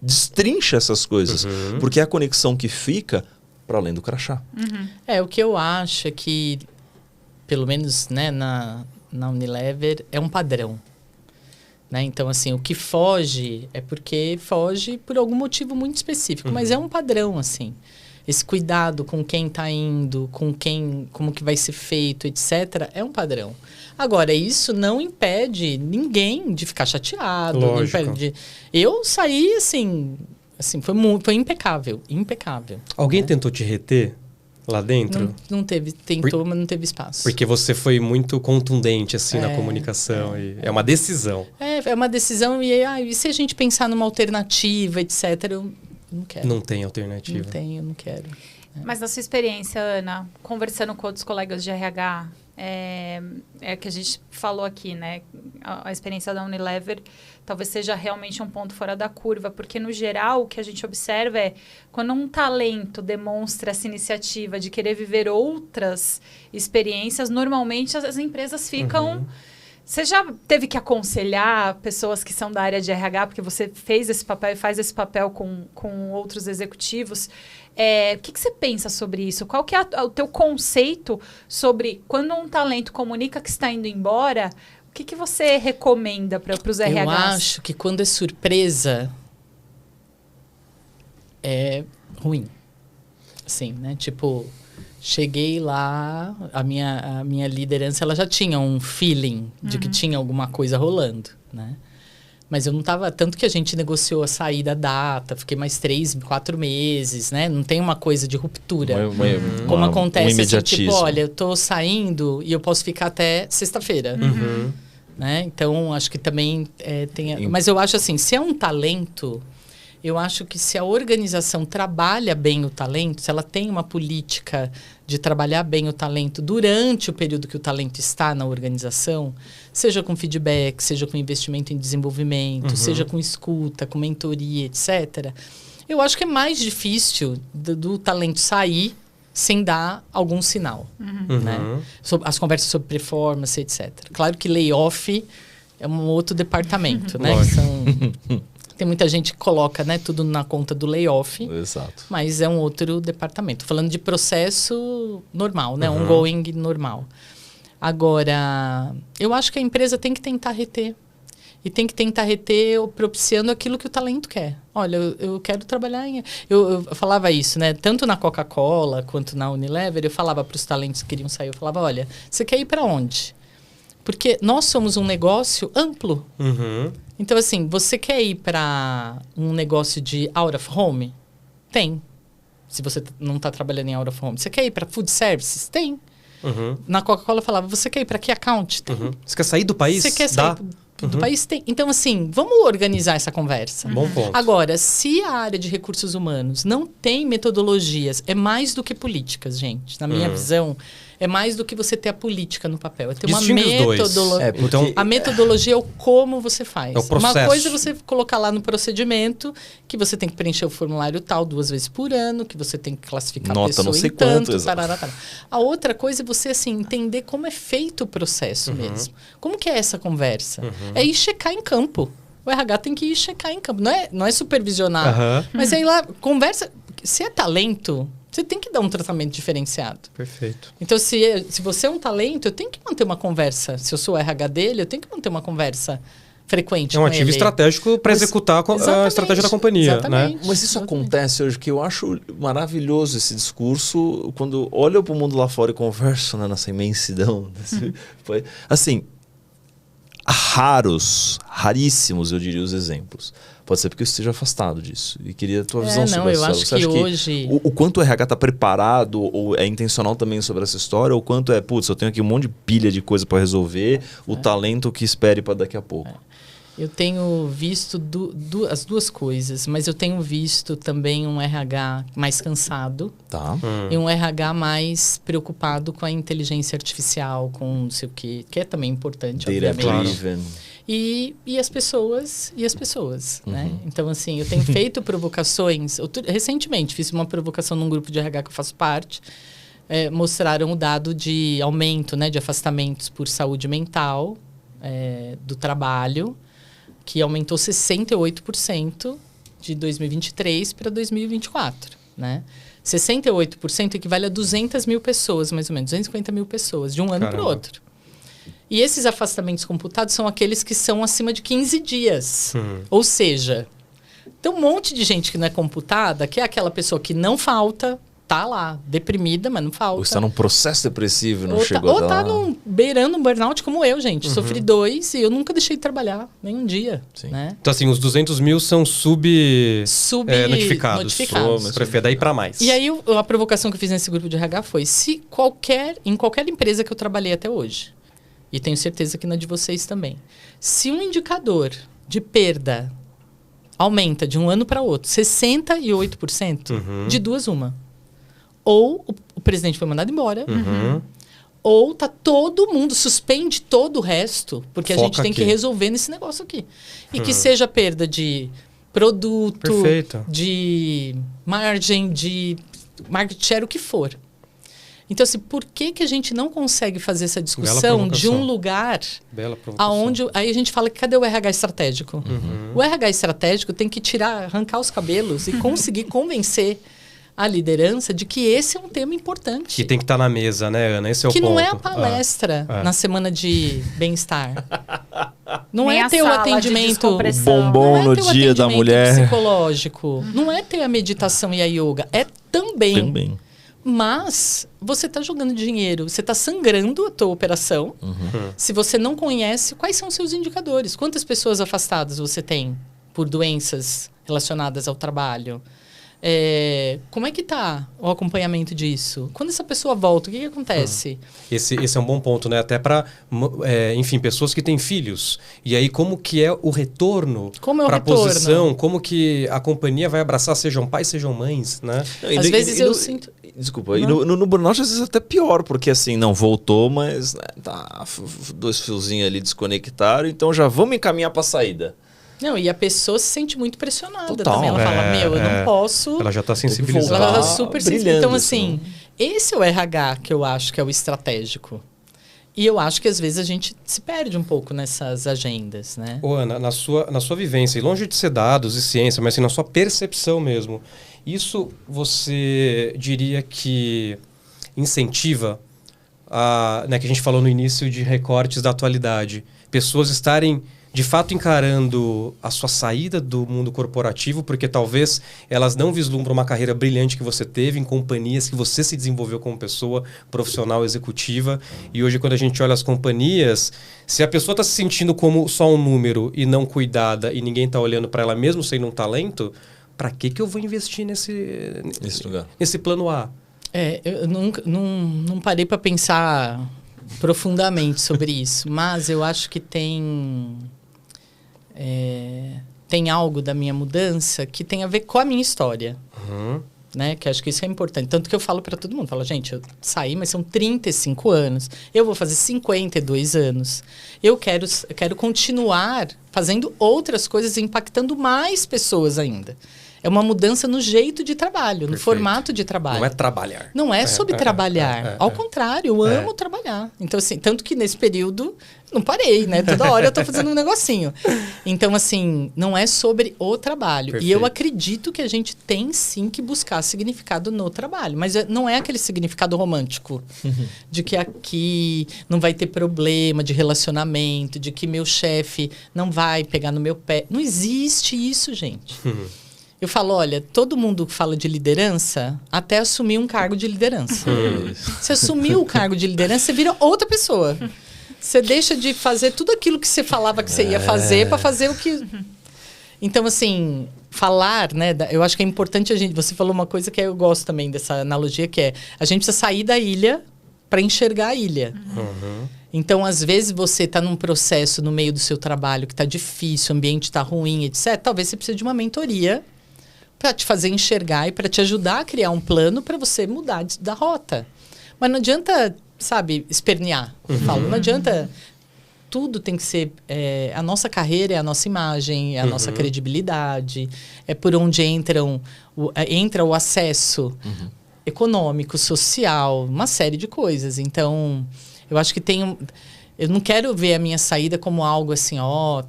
C: destrincha essas coisas. Porque é a conexão que fica para além do crachá.
B: O que eu acho é que, pelo menos, né, na Unilever, é um padrão. Né? Então, assim, o que foge é porque foge por algum motivo muito específico. Mas é um padrão, assim. Esse cuidado com quem está indo, como que vai ser feito, etc., é um padrão. Agora, isso não impede ninguém de ficar chateado. Não impede Eu saí, assim foi impecável. Impecável.
A: Alguém tentou te reter lá dentro?
B: Não teve. Tentou, mas não teve espaço.
A: Porque você foi muito contundente, assim, na comunicação. É uma decisão.
B: É uma decisão. E se a gente pensar numa alternativa, etc., eu não quero.
A: Não tem alternativa.
B: Não tem, eu não quero.
D: Mas na sua experiência, Ana, conversando com outros colegas de RH, que a gente falou aqui, né? A experiência da Unilever talvez seja realmente um ponto fora da curva, porque no geral o que a gente observa é quando um talento demonstra essa iniciativa de querer viver outras experiências, normalmente as empresas ficam... Você já teve que aconselhar pessoas que são da área de RH, porque você fez esse papel e faz esse papel com outros executivos. O que você pensa sobre isso? Qual que é o teu conceito sobre quando um talento comunica que está indo embora? O que você recomenda para os RHs?
B: Eu acho que quando é surpresa, é ruim. Assim, né? Tipo... Cheguei lá, a minha liderança ela já tinha um feeling de que tinha alguma coisa rolando, né? Mas eu não tava... Tanto que a gente negociou a saída da data, fiquei mais 3, 4 meses, né? Não tem uma coisa de ruptura. Como acontece, assim, tipo, olha, eu tô saindo e eu posso ficar até sexta-feira. Né? Então, acho que também tem... Mas eu acho assim, se é um talento... Eu acho que se a organização trabalha bem o talento, se ela tem uma política de trabalhar bem o talento durante o período que o talento está na organização, seja com feedback, seja com investimento em desenvolvimento, seja com escuta, com mentoria, etc., eu acho que é mais difícil do talento sair sem dar algum sinal. Né? As conversas sobre performance, etc. Claro que layoff é um outro departamento, né? Tem muita gente que coloca, né, tudo na conta do layoff.
C: Exato.
B: Mas é um outro departamento. Falando de processo normal, né? Ongoing normal. Agora, eu acho que a empresa tem que tentar reter. E tem que tentar reter propiciando aquilo que o talento quer. Olha, eu quero trabalhar em... Eu falava isso, né? Tanto na Coca-Cola quanto na Unilever, eu falava para os talentos que queriam sair, eu falava, olha, você quer ir para onde? Porque nós somos um negócio amplo.
A: Uhum.
B: Então, assim, você quer ir para um negócio de out of home? Tem. Se você não está trabalhando em out of home. Você quer ir para food services? Tem.
A: Uhum.
B: Na Coca-Cola eu falava, você quer ir para key account? Tem.
A: Uhum. Você quer sair do país?
B: Você quer sair do país? Tem. Então, assim, vamos organizar essa conversa.
A: Bom ponto.
B: Agora, se a área de recursos humanos não tem metodologias, é mais do que políticas, gente. Na minha visão, é mais do que você ter a política no papel. É ter uma
A: Distingue os dois.
B: metodologia.
A: Então,
B: A metodologia é o como você faz.
A: É o processo.
B: Uma coisa é você colocar lá no procedimento que você tem que preencher o formulário tal 2 vezes por ano, que você tem que classificar a
C: Nota
B: pessoa
C: não sei
B: em tanto,
C: quanto, exato.
B: tarará, tarará. A outra coisa é você assim entender como é feito o processo mesmo. Como que é essa conversa? É ir checar em campo. O RH tem que ir checar em campo. Não é supervisionar.
A: Aham.
B: Mas aí lá, conversa... Se é talento, você tem que dar um tratamento diferenciado.
A: Perfeito.
B: Então, se você é um talento, eu tenho que manter uma conversa. Se eu sou o RH dele, eu tenho que manter uma conversa frequente
A: É um
B: com
A: ativo
B: ele.
A: estratégico para
B: Mas-
A: executar a
B: Exatamente,
A: estratégia da companhia, né?
B: exatamente.
C: Mas isso
B: Exatamente.
C: acontece hoje, que eu acho maravilhoso esse discurso, quando olho para o mundo lá fora e converso, né, nessa imensidão. Assim, raríssimos, eu diria, os exemplos. Pode ser porque eu esteja afastado disso. E queria a tua visão sobre
B: eu
C: essa.
B: acho
C: Você
B: que
C: acha
B: hoje...
C: o quanto o RH está preparado, ou é intencional também sobre essa história, ou quanto é, putz, eu tenho aqui um monte de pilha de coisa para resolver, o talento que espere para daqui a pouco.
B: Eu tenho visto as duas coisas, mas eu tenho visto também um RH mais cansado
C: Tá.
B: e um RH mais preocupado com a inteligência artificial, com não sei o quê, que é também importante,
C: Data
B: obviamente.
C: driven.
B: E as pessoas, né? Então, assim, eu tenho feito provocações. Recentemente, fiz uma provocação num grupo de RH que eu faço parte. Mostraram o dado de aumento, né, de afastamentos por saúde mental do trabalho, que aumentou 68% de 2023 para 2024, né? 68% equivale a 200 mil pessoas, mais ou menos, 250 mil pessoas, de um ano para o outro. E esses afastamentos computados são aqueles que são acima de 15 dias. Ou seja, tem um monte de gente que não é computada, que é aquela pessoa que não falta, tá lá, deprimida, mas não falta.
C: Ou está num processo depressivo e não
B: Ou
C: chegou
B: tá,
C: até
B: ou
C: lá.
B: tá beirando um burnout como eu, gente. Sofri 2 e eu nunca deixei de trabalhar, nem um dia.
C: Sim.
B: Né?
A: Então, assim, os 200 mil são notificados.
B: Notificados.
A: Daí para mais.
B: E aí, a provocação que eu fiz nesse grupo de RH foi: se em qualquer empresa que eu trabalhei até hoje, e tenho certeza que na de vocês também, se um indicador de perda aumenta de um ano para outro 68%, de duas uma. Ou o presidente foi mandado embora, ou tá todo mundo, suspende todo o resto, porque
A: Foca
B: a gente tem que
A: aqui.
B: resolver nesse negócio aqui. E que seja perda de produto,
A: Perfeito.
B: de margem, de market share, o que for. Então, assim, por que a gente não consegue fazer essa discussão de um lugar
A: Bela provocação.
B: aonde... Aí a gente fala que cadê o RH estratégico? O RH estratégico tem que arrancar os cabelos e conseguir convencer a liderança de que esse é um tema importante.
A: Que tem que estar na mesa, né, Ana? Esse é o
B: Que
A: ponto.
B: não é a palestra na semana de bem-estar. Não
D: Nem
B: é
D: a
B: ter o
D: sala de
B: atendimento...
D: descompressão.
C: Bombom
B: Não é
C: no
B: ter o
C: dia da
B: atendimento
C: mulher.
B: psicológico. Não é ter a meditação e a yoga. É também. Mas você está jogando dinheiro, você está sangrando a tua operação. Se você não conhece, quais são os seus indicadores? Quantas pessoas afastadas você tem por doenças relacionadas ao trabalho? Como é que está o acompanhamento disso? Quando essa pessoa volta, o que acontece?
A: Esse é um bom ponto, né? Até para, enfim, pessoas que têm filhos. E aí, como que é o retorno
B: Como é o
A: para a
B: retorno?
A: posição? Como que a companhia vai abraçar, sejam pais, sejam mães, né?
B: Às vezes eu sinto...
C: Desculpa, e no burnout às vezes até pior, porque assim, não voltou, mas né, tá, 2 fiozinhos ali desconectaram, então já vamos encaminhar para a saída.
B: Não, e a pessoa se sente muito pressionada
C: Total.
B: também. Ela fala, eu não posso...
A: Ela já está
C: que
A: sensibilizada.
B: Ela
C: voltar.
B: tá super
C: brilhando,
B: sensível. Então, assim,
C: assim.
B: esse é o RH que eu acho que é o estratégico. E eu acho que às vezes a gente se perde um pouco nessas agendas, né?
A: Ô, Ana, na sua vivência, e longe de ser dados e ciência, mas assim, na sua percepção mesmo, isso você diria que incentiva, né, que a gente falou no início de recortes da atualidade, pessoas estarem de fato encarando a sua saída do mundo corporativo, porque talvez elas não vislumbram uma carreira brilhante que você teve em companhias que você se desenvolveu como pessoa profissional, executiva. E hoje, quando a gente olha as companhias, se a pessoa está se sentindo como só um número e não cuidada e ninguém está olhando para ela mesmo sendo um talento, para que eu vou investir nesse plano A?
B: Eu nunca, não parei para pensar profundamente sobre isso, mas eu acho que tem algo da minha mudança que tem a ver com a minha história. Né? Que acho que isso é importante. Tanto que eu falo para todo mundo, falo, gente, eu saí, mas são 35 anos. Eu vou fazer 52 anos. Eu quero continuar fazendo outras coisas, impactando mais pessoas ainda. É uma mudança no jeito de trabalho, no formato de trabalho.
A: Não é trabalhar.
B: Não é sobre trabalhar. Ao contrário, eu amo trabalhar. Então, assim, tanto que nesse período, não parei, né? Toda hora eu tô fazendo um negocinho. Então, assim, não é sobre o trabalho.
A: Perfeito.
B: E eu acredito que a gente tem, sim, que buscar significado no trabalho. Mas não é aquele significado romântico. De que aqui não vai ter problema de relacionamento, de que meu chefe não vai pegar no meu pé. Não existe isso, gente. Eu falo, olha, todo mundo fala de liderança até assumir um cargo de liderança. Você assumiu o cargo de liderança, você vira outra pessoa. Você deixa de fazer tudo aquilo que você falava que você ia fazer para fazer o que... Então, assim, falar, né? Eu acho que é importante a gente... Você falou uma coisa que eu gosto também dessa analogia, que é... A gente precisa sair da ilha para enxergar a ilha. Então, às vezes, você está num processo no meio do seu trabalho que está difícil, o ambiente está ruim, etc. Talvez você precise de uma mentoria para te fazer enxergar e para te ajudar a criar um plano para você mudar da rota. Mas não adianta, sabe, espernear. Eu falo, não adianta... Tudo tem que ser... a nossa carreira é a nossa imagem, é a nossa credibilidade, é por onde entra o acesso econômico, social, uma série de coisas. Então, eu acho que eu não quero ver a minha saída como algo assim,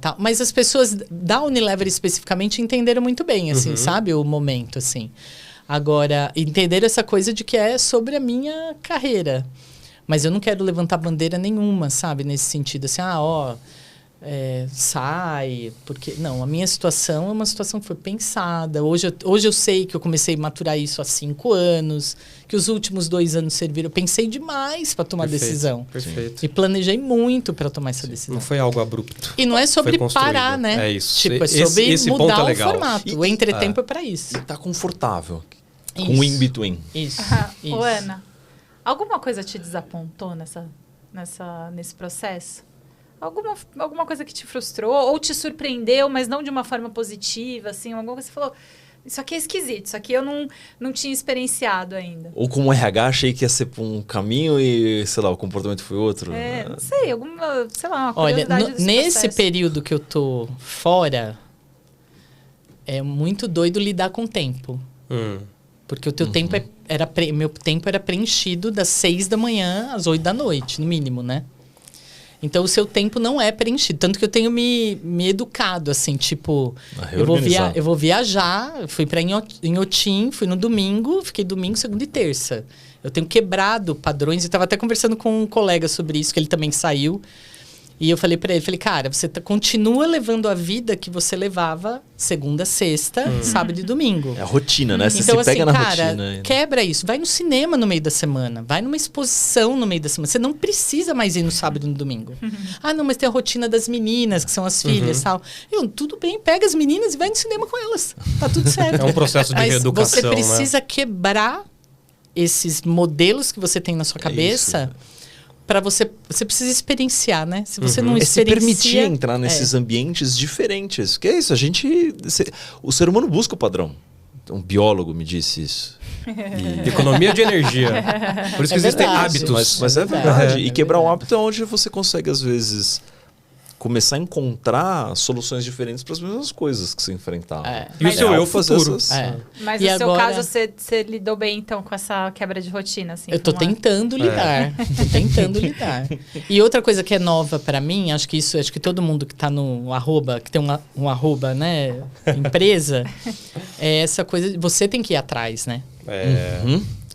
B: tal. Mas as pessoas da Unilever especificamente entenderam muito bem, assim, sabe? O momento, assim. Agora, entenderam essa coisa de que é sobre a minha carreira. Mas eu não quero levantar bandeira nenhuma, sabe? Nesse sentido, assim, sai. Porque, não, a minha situação é uma situação que foi pensada. Hoje eu sei que eu comecei a maturar isso há 5 anos, que os últimos 2 anos serviram. Eu pensei demais para tomar decisão.
A: Perfeito.
B: E planejei muito para tomar essa decisão.
A: Não foi algo abrupto.
B: E não é sobre parar, né?
A: É isso.
B: Tipo, é sobre
A: esse
B: mudar
A: ponto é
B: o
A: legal.
B: formato. O entretempo é para isso.
C: E tá confortável.
B: Isso.
C: Com o in-between.
B: Isso.
D: Ô, Ana, alguma coisa te desapontou nesse processo? Alguma coisa que te frustrou ou te surpreendeu, mas não de uma forma positiva, assim? Alguma coisa que você falou, isso aqui é esquisito, isso aqui eu não tinha experienciado ainda.
C: Ou como RH, achei que ia ser por um caminho e, sei lá, o comportamento foi outro.
D: Não sei, uma
B: Olha,
D: curiosidade desse
B: nesse
D: processo.
B: período que eu tô fora, é muito doido lidar com o tempo. Porque o teu tempo meu tempo era preenchido das 6 da manhã às 8 da noite, no mínimo, né? Então, o seu tempo não é preenchido. Tanto que eu tenho me educado, assim, tipo... Eu vou viajar, fui para Inhotim, fui no domingo, fiquei domingo, segunda e terça. Eu tenho quebrado padrões. Eu estava até conversando com um colega sobre isso, que ele também saiu. E eu falei para ele, cara, você continua levando a vida que você levava segunda, sexta, sábado e domingo.
C: É a rotina, né? Você
B: então,
C: se pega
B: assim,
C: na
B: cara,
C: rotina.
B: quebra isso. Vai no cinema no meio da semana. Vai numa exposição no meio da semana. Você não precisa mais ir no sábado e no domingo. Não, mas tem a rotina das meninas, que são as filhas e tal. Tudo bem, pega as meninas e vai no cinema com elas. Tá tudo certo.
A: É um processo de
B: mas
A: reeducação,
B: você precisa quebrar esses modelos que você tem na sua cabeça... Para você precisa experienciar, né? Se você não experiencia...
C: se permitir entrar nesses ambientes diferentes. Que é isso, o ser humano busca o padrão. Um biólogo me disse isso.
A: Economia de energia. Por isso que existem hábitos.
C: Mas é verdade. E quebrar um hábito é onde você consegue, às vezes, começar a encontrar soluções diferentes para as mesmas coisas que você enfrentava.
A: E o seu eu futuro.
D: Mas
B: E
D: no seu
B: agora...
D: caso, você lidou bem, então, com essa quebra de rotina? Assim,
B: eu tô tentando lidar. Tô tentando lidar. E outra coisa que é nova para mim, acho que todo mundo que tá no arroba, que tem um arroba, né, empresa, é essa coisa de você tem que ir atrás, né?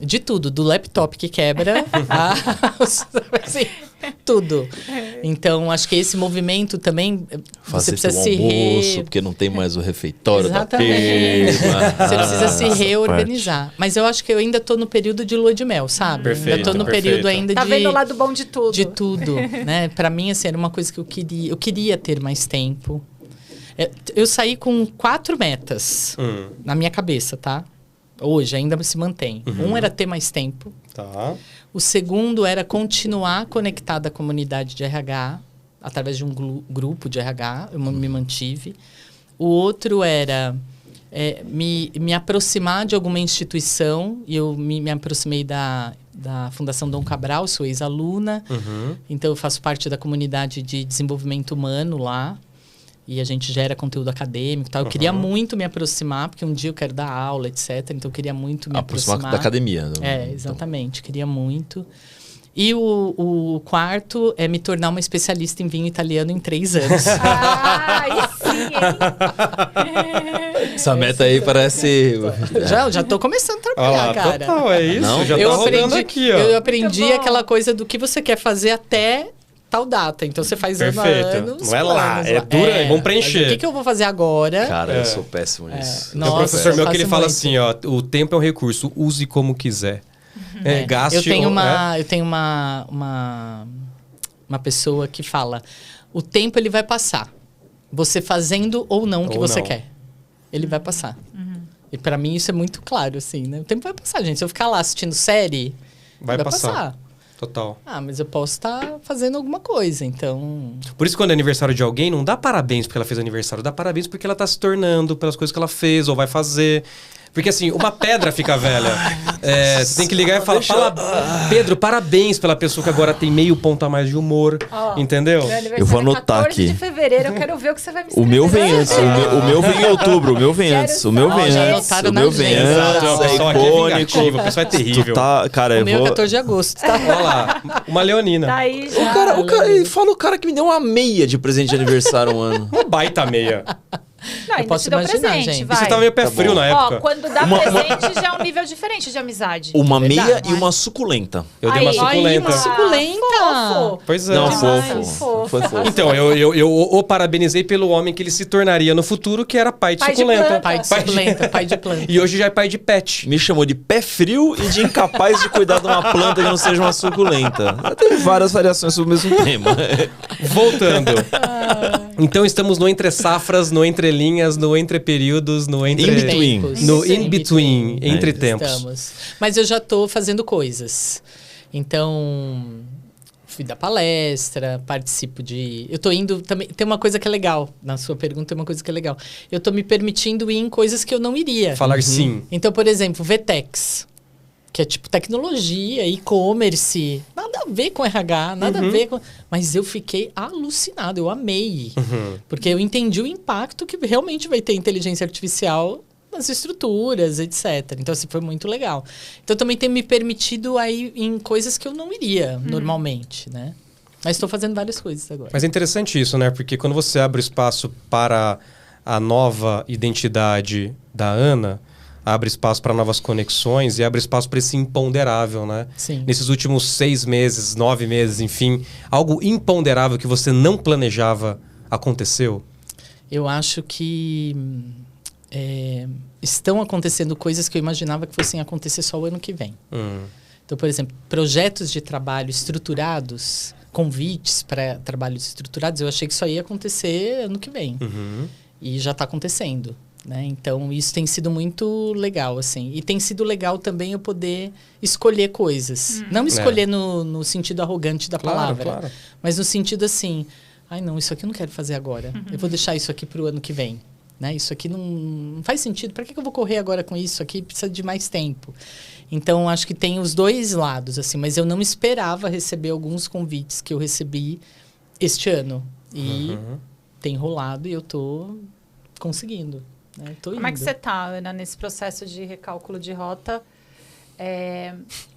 B: De tudo, do laptop que quebra assim, tudo. Então, acho que esse movimento também
C: Fazer
B: você precisa
C: seu
B: se
C: almoço, porque não tem mais o refeitório da
B: Exatamente.
C: firma.
B: Você precisa se
C: Essa
B: reorganizar. Mas eu acho que eu ainda tô no período de lua de mel, sabe?
A: Perfeito,
B: Ainda tô no
A: perfeito.
B: período ainda
D: Tá
B: de...
D: vendo o lado bom de tudo.
B: De tudo, né? Pra mim, assim, era uma coisa que eu queria. Eu queria ter mais tempo. Eu saí com 4 metas na minha cabeça, tá? Hoje ainda se mantém. Um era ter mais tempo.
A: Tá.
B: O segundo era continuar conectada à comunidade de RH, através de um grupo de RH. Eu me mantive. O outro era me aproximar de alguma instituição. E eu me aproximei da Fundação Dom Cabral, sou ex-aluna. Então, eu faço parte da comunidade de desenvolvimento humano lá. E a gente gera conteúdo acadêmico e tal. Eu queria muito me aproximar, porque um dia eu quero dar aula, etc. Então, eu queria muito me aproximar.
C: Da academia.
B: Exatamente. Queria muito. E o quarto é me tornar uma especialista em vinho italiano em 3 anos.
D: Aí sim, hein?
C: Essa meta aí parece...
B: Já tô começando a
A: Olha
B: trabalhar,
A: lá,
B: cara.
A: total, é isso.
C: Não?
A: Já tá rodando aqui, ó.
B: Eu aprendi
D: Muito bom.
B: aquela coisa do que você quer fazer até tal data. Então, você faz ano a
A: Perfeito.
B: ano. os
A: Não é lá,
B: planos
A: é dura, vamos preencher.
B: mas o que eu vou fazer agora?
C: Cara, eu sou péssimo nisso.
A: Tem um
B: Nossa,
A: professor meu que ele
B: faço
A: fala
B: muito.
A: assim, ó, o tempo é um recurso, use como quiser. Gaste...
B: Eu tenho uma pessoa que fala, o tempo ele vai passar. Você fazendo ou não o que
A: Ou
B: você
A: não.
B: quer. Ele vai passar. E pra mim isso é muito claro, assim, né? O tempo vai passar, gente. Se eu ficar lá assistindo série,
A: Vai passar. Total.
B: Ah, mas eu posso estar fazendo alguma coisa, então...
A: Por isso, quando é aniversário de alguém, não dá parabéns porque ela fez aniversário. Dá parabéns porque ela tá se tornando, pelas coisas que ela fez ou vai fazer. Porque, assim, uma pedra fica velha. Você tem que ligar e falar, Pedro, parabéns pela pessoa que agora tem meio ponto a mais de humor. Entendeu?
D: Meu aniversário
C: Eu vou
D: é
C: anotar
D: 14
C: aqui.
D: de fevereiro, eu quero ver o que você vai me
C: O
D: escrever.
C: meu vem antes. O meu vem em outubro. O meu vem
D: Quero
C: antes. O meu
D: só
C: vem
D: já
C: antes.
B: anotaram
C: O
B: na
C: meu vem
B: agenda.
C: antes.
A: Exato, o
C: É
A: pessoal aqui é
C: icônico.
A: vingativo, o pessoal é terrível.
C: Cara,
B: O
C: eu
B: meu é
C: vou...
B: 14 de agosto, tá?
A: Olha lá, uma leonina.
D: Tá aí já.
C: Fala o cara que me deu uma meia de presente de aniversário um ano.
A: Uma baita meia.
D: Não, ainda
B: posso
D: te deu
B: imaginar,
D: presente,
B: gente.
A: E
D: vai.
A: você tava meio pé frio na época.
D: Ó, quando dá presente já é um nível diferente de amizade.
C: Uma meia
B: verdade.
C: e uma suculenta.
A: Eu dei uma
D: Aí,
A: suculenta.
B: uma suculenta.
D: Fofo.
A: Pois é.
C: Não,
D: Demais,
C: fofo. Foi fofo.
A: Então, eu o parabenizei pelo homem que ele se tornaria no futuro, que era pai de
D: Pai de
A: suculenta.
D: planta.
B: Pai de suculenta, pai de planta.
A: E hoje já é pai de pet.
C: Me chamou de pé frio e de incapaz de cuidar de uma planta que não seja uma suculenta. Tem várias variações sobre o mesmo tema.
A: Voltando. Então estamos no entre safras, no entre linhas, no entre períodos, no entre...
C: In between.
B: Tempos.
A: No
B: Sim.
A: in-between, entre tempos.
B: Estamos. Mas eu já tô fazendo coisas. Então, fui dar palestra, participo de... Eu tô indo também... Tem uma coisa que é legal. Na sua pergunta, tem uma coisa que é legal. Eu tô me permitindo ir em coisas que eu não iria.
A: Falar sim.
B: Então, por exemplo, VTEX. Que é tipo tecnologia, e-commerce. Nada a ver com RH, nada a ver com... Mas eu fiquei alucinado, eu amei. Porque eu entendi o impacto que realmente vai ter inteligência artificial nas estruturas, etc. Então, assim, foi muito legal. Então, também tenho me permitido aí em coisas que eu não iria normalmente, né? Mas estou fazendo várias coisas agora.
A: Mas é interessante isso, né? Porque quando você abre espaço para a nova identidade da Ana, abre espaço para novas conexões e abre espaço para esse imponderável, né?
B: Sim.
A: Nesses últimos 6 meses, 9 meses, enfim, algo imponderável que você não planejava aconteceu?
B: Eu acho que estão acontecendo coisas que eu imaginava que fossem acontecer só o ano que vem. Então, por exemplo, projetos de trabalho estruturados, convites para trabalhos estruturados, eu achei que isso ia acontecer ano que vem. E já está acontecendo. Né? Então, isso tem sido muito legal, assim. E tem sido legal também eu poder escolher coisas. Não escolher no sentido arrogante da palavra,
A: Claro.
B: mas no sentido assim, ai não, isso aqui eu não quero fazer agora. Eu vou deixar isso aqui para o ano que vem. Né? Isso aqui não faz sentido. Para que eu vou correr agora com isso aqui? Precisa de mais tempo. Então, acho que tem os dois lados, assim. Mas eu não esperava receber alguns convites que eu recebi este ano. E tem rolado e eu tô conseguindo. Né? Tô
D: Como é que
B: indo.
D: você tá, Ana, nesse processo de recálculo de rota?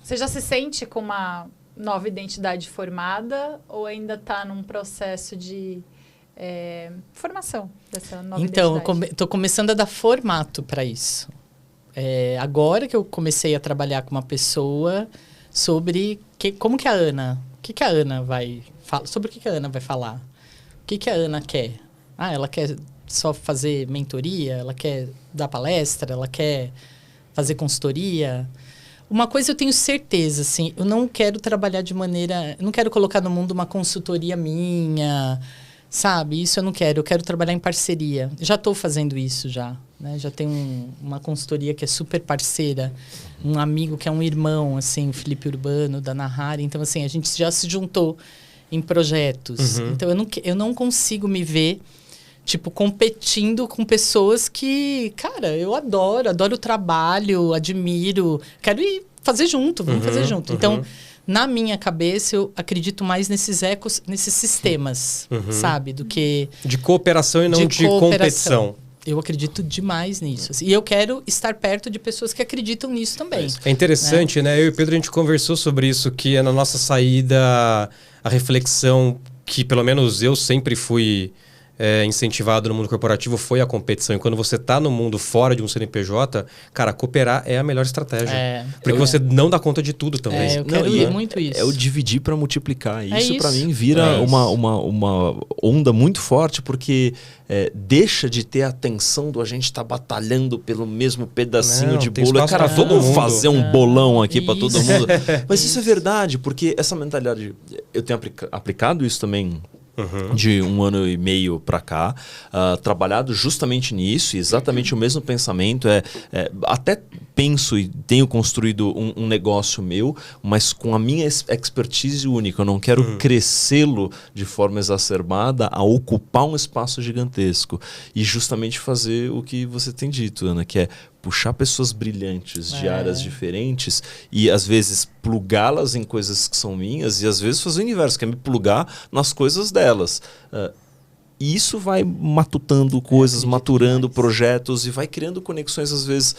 D: Você já se sente com uma nova identidade formada ou ainda está num processo de formação dessa nova
B: Então,
D: identidade?
B: tô começando a dar formato para isso. agora que eu comecei a trabalhar com uma pessoa sobre como que a Ana... que a Ana vai falar? Sobre o que a Ana vai falar? O que a Ana quer? Ela quer só fazer mentoria? Ela quer dar palestra? Ela quer fazer consultoria? Uma coisa eu tenho certeza, assim, eu não quero trabalhar de maneira... Eu não quero colocar no mundo uma consultoria minha, sabe? Isso eu não quero. Eu quero trabalhar em parceria. Já estou fazendo isso já, né? Já tenho uma consultoria que é super parceira. Um amigo que é um irmão, assim, o Felipe Urbano, da Nahari. Então, assim, a gente já se juntou em projetos. Então, eu não consigo me ver, tipo, competindo com pessoas que, cara, eu adoro o trabalho, admiro, quero ir fazer junto, vamos fazer junto. Então, na minha cabeça, eu acredito mais nesses sistemas, sabe? Do que...
A: De cooperação e não de competição.
B: Eu acredito demais nisso. Assim, e eu quero estar perto de pessoas que acreditam nisso também.
A: É interessante, né? Eu e o Pedro, a gente conversou sobre isso, que é na nossa saída, a reflexão que, pelo menos, eu sempre fui incentivado no mundo corporativo foi a competição. E quando você está no mundo fora de um CNPJ, cara, cooperar é a melhor estratégia. Porque você não dá conta de tudo também.
B: Eu quero muito isso.
C: É o dividir para multiplicar. Isso para mim vira uma onda muito forte, porque deixa de ter a atenção do a gente estar batalhando pelo mesmo pedacinho de bolo. Cara, vamos fazer um bolão aqui para todo mundo. Mas isso é verdade, porque essa mentalidade... Eu tenho aplicado isso também de 1 ano e meio para cá, trabalhado justamente nisso, exatamente o mesmo pensamento. Até penso e tenho construído um negócio meu, mas com a minha expertise única. Eu não quero crescê-lo de forma exacerbada a ocupar um espaço gigantesco. E justamente fazer o que você tem dito, Ana, que é puxar pessoas brilhantes de áreas diferentes e, às vezes, plugá-las em coisas que são minhas e, às vezes, fazer o inverso, que é me plugar nas coisas delas. E isso vai matutando coisas, maturando projetos e vai criando conexões, às vezes,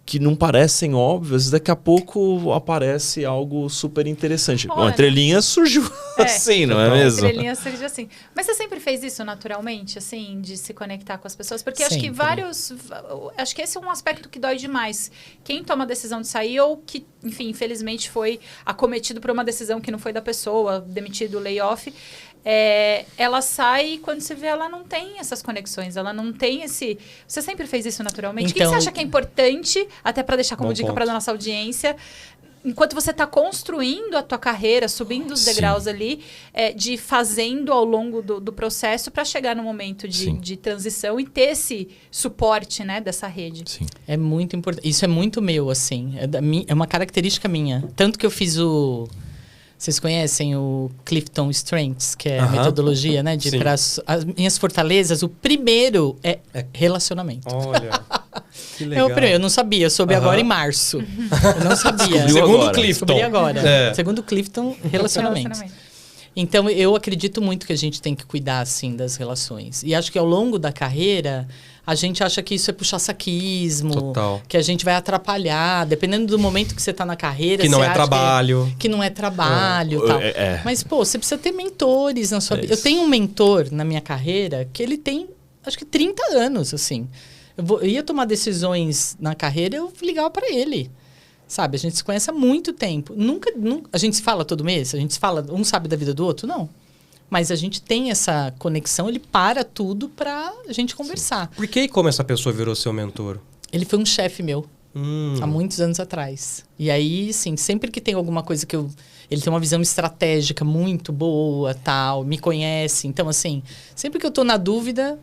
C: que não parecem óbvias, daqui a pouco aparece algo super interessante. Bom, a entrelinha surgiu assim, não é mesmo?
D: A entrelinha surgiu assim. Mas você sempre fez isso naturalmente, assim, de se conectar com as pessoas? Porque acho que acho que esse é um aspecto que dói demais. Quem toma a decisão de sair ou que, enfim, infelizmente foi acometido por uma decisão que não foi da pessoa, demitido, layoff, ela sai e quando você vê, ela não tem essas conexões, ela não tem esse... Você sempre fez isso naturalmente? O que você acha que é importante, até para deixar como dica para a nossa audiência, enquanto você está construindo a tua carreira, subindo os degraus ali, de fazendo ao longo do processo para chegar no momento de transição e ter esse suporte, né, dessa rede?
C: Sim.
B: É muito importante. Isso é muito meu, assim. É uma característica minha. Tanto que eu fiz Vocês conhecem o Clifton Strengths, que é a metodologia, né? Para as minhas fortalezas, o primeiro é relacionamento.
A: Olha, que legal.
B: Eu não sabia, eu soube agora em março. Eu não sabia.
A: Segundo o Clifton.
B: Descobri agora. Segundo o Clifton, relacionamento. Então, eu acredito muito que a gente tem que cuidar, assim, das relações. E acho que ao longo da carreira, a gente acha que isso é puxa-saquismo.
A: Total.
B: Que a gente vai atrapalhar. Dependendo do momento que você está na carreira...
A: Que não é trabalho.
B: Que não é trabalho e tal. Mas, pô, você precisa ter mentores na sua vida. Eu tenho um mentor na minha carreira que ele tem, acho que 30 anos, assim. Eu ia tomar decisões na carreira, eu ligava para ele. Sabe, a gente se conhece há muito tempo. Nunca, a gente se fala todo mês? A gente se fala, um sabe da vida do outro? Não. Mas a gente tem essa conexão, ele para tudo pra gente conversar.
A: Por que e como essa pessoa virou seu mentor?
B: Ele foi um chefe meu, há muitos anos atrás. E aí, sim, sempre que tem alguma coisa que ele tem uma visão estratégica muito boa, tal, me conhece. Então, assim, sempre que eu tô na dúvida...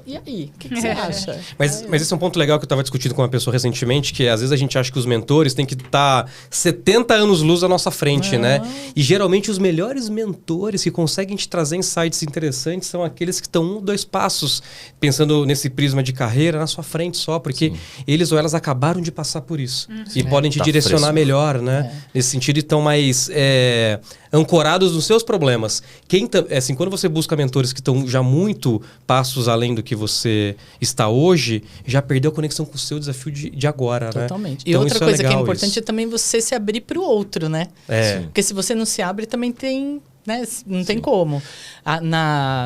B: E aí? O que você acha?
A: Mas esse é um ponto legal que eu estava discutindo com uma pessoa recentemente, que às vezes a gente acha que os mentores têm que estar 70 anos-luz à nossa frente, né? E geralmente os melhores mentores que conseguem te trazer insights interessantes são aqueles que estão 1 ou 2 passos, pensando nesse prisma de carreira, na sua frente só, porque eles ou elas acabaram de passar por isso. E podem te direcionar melhor, né? Nesse sentido, e estão mais ancorados nos seus problemas. Assim, quando você busca mentores que estão já muito passos além do que você está hoje, já perdeu a conexão com o seu desafio de agora,
B: Totalmente.
A: né?
B: E outra coisa que é importante é também você se abrir para o outro, né? Porque se você não se abre, também tem... Né? Não tem como.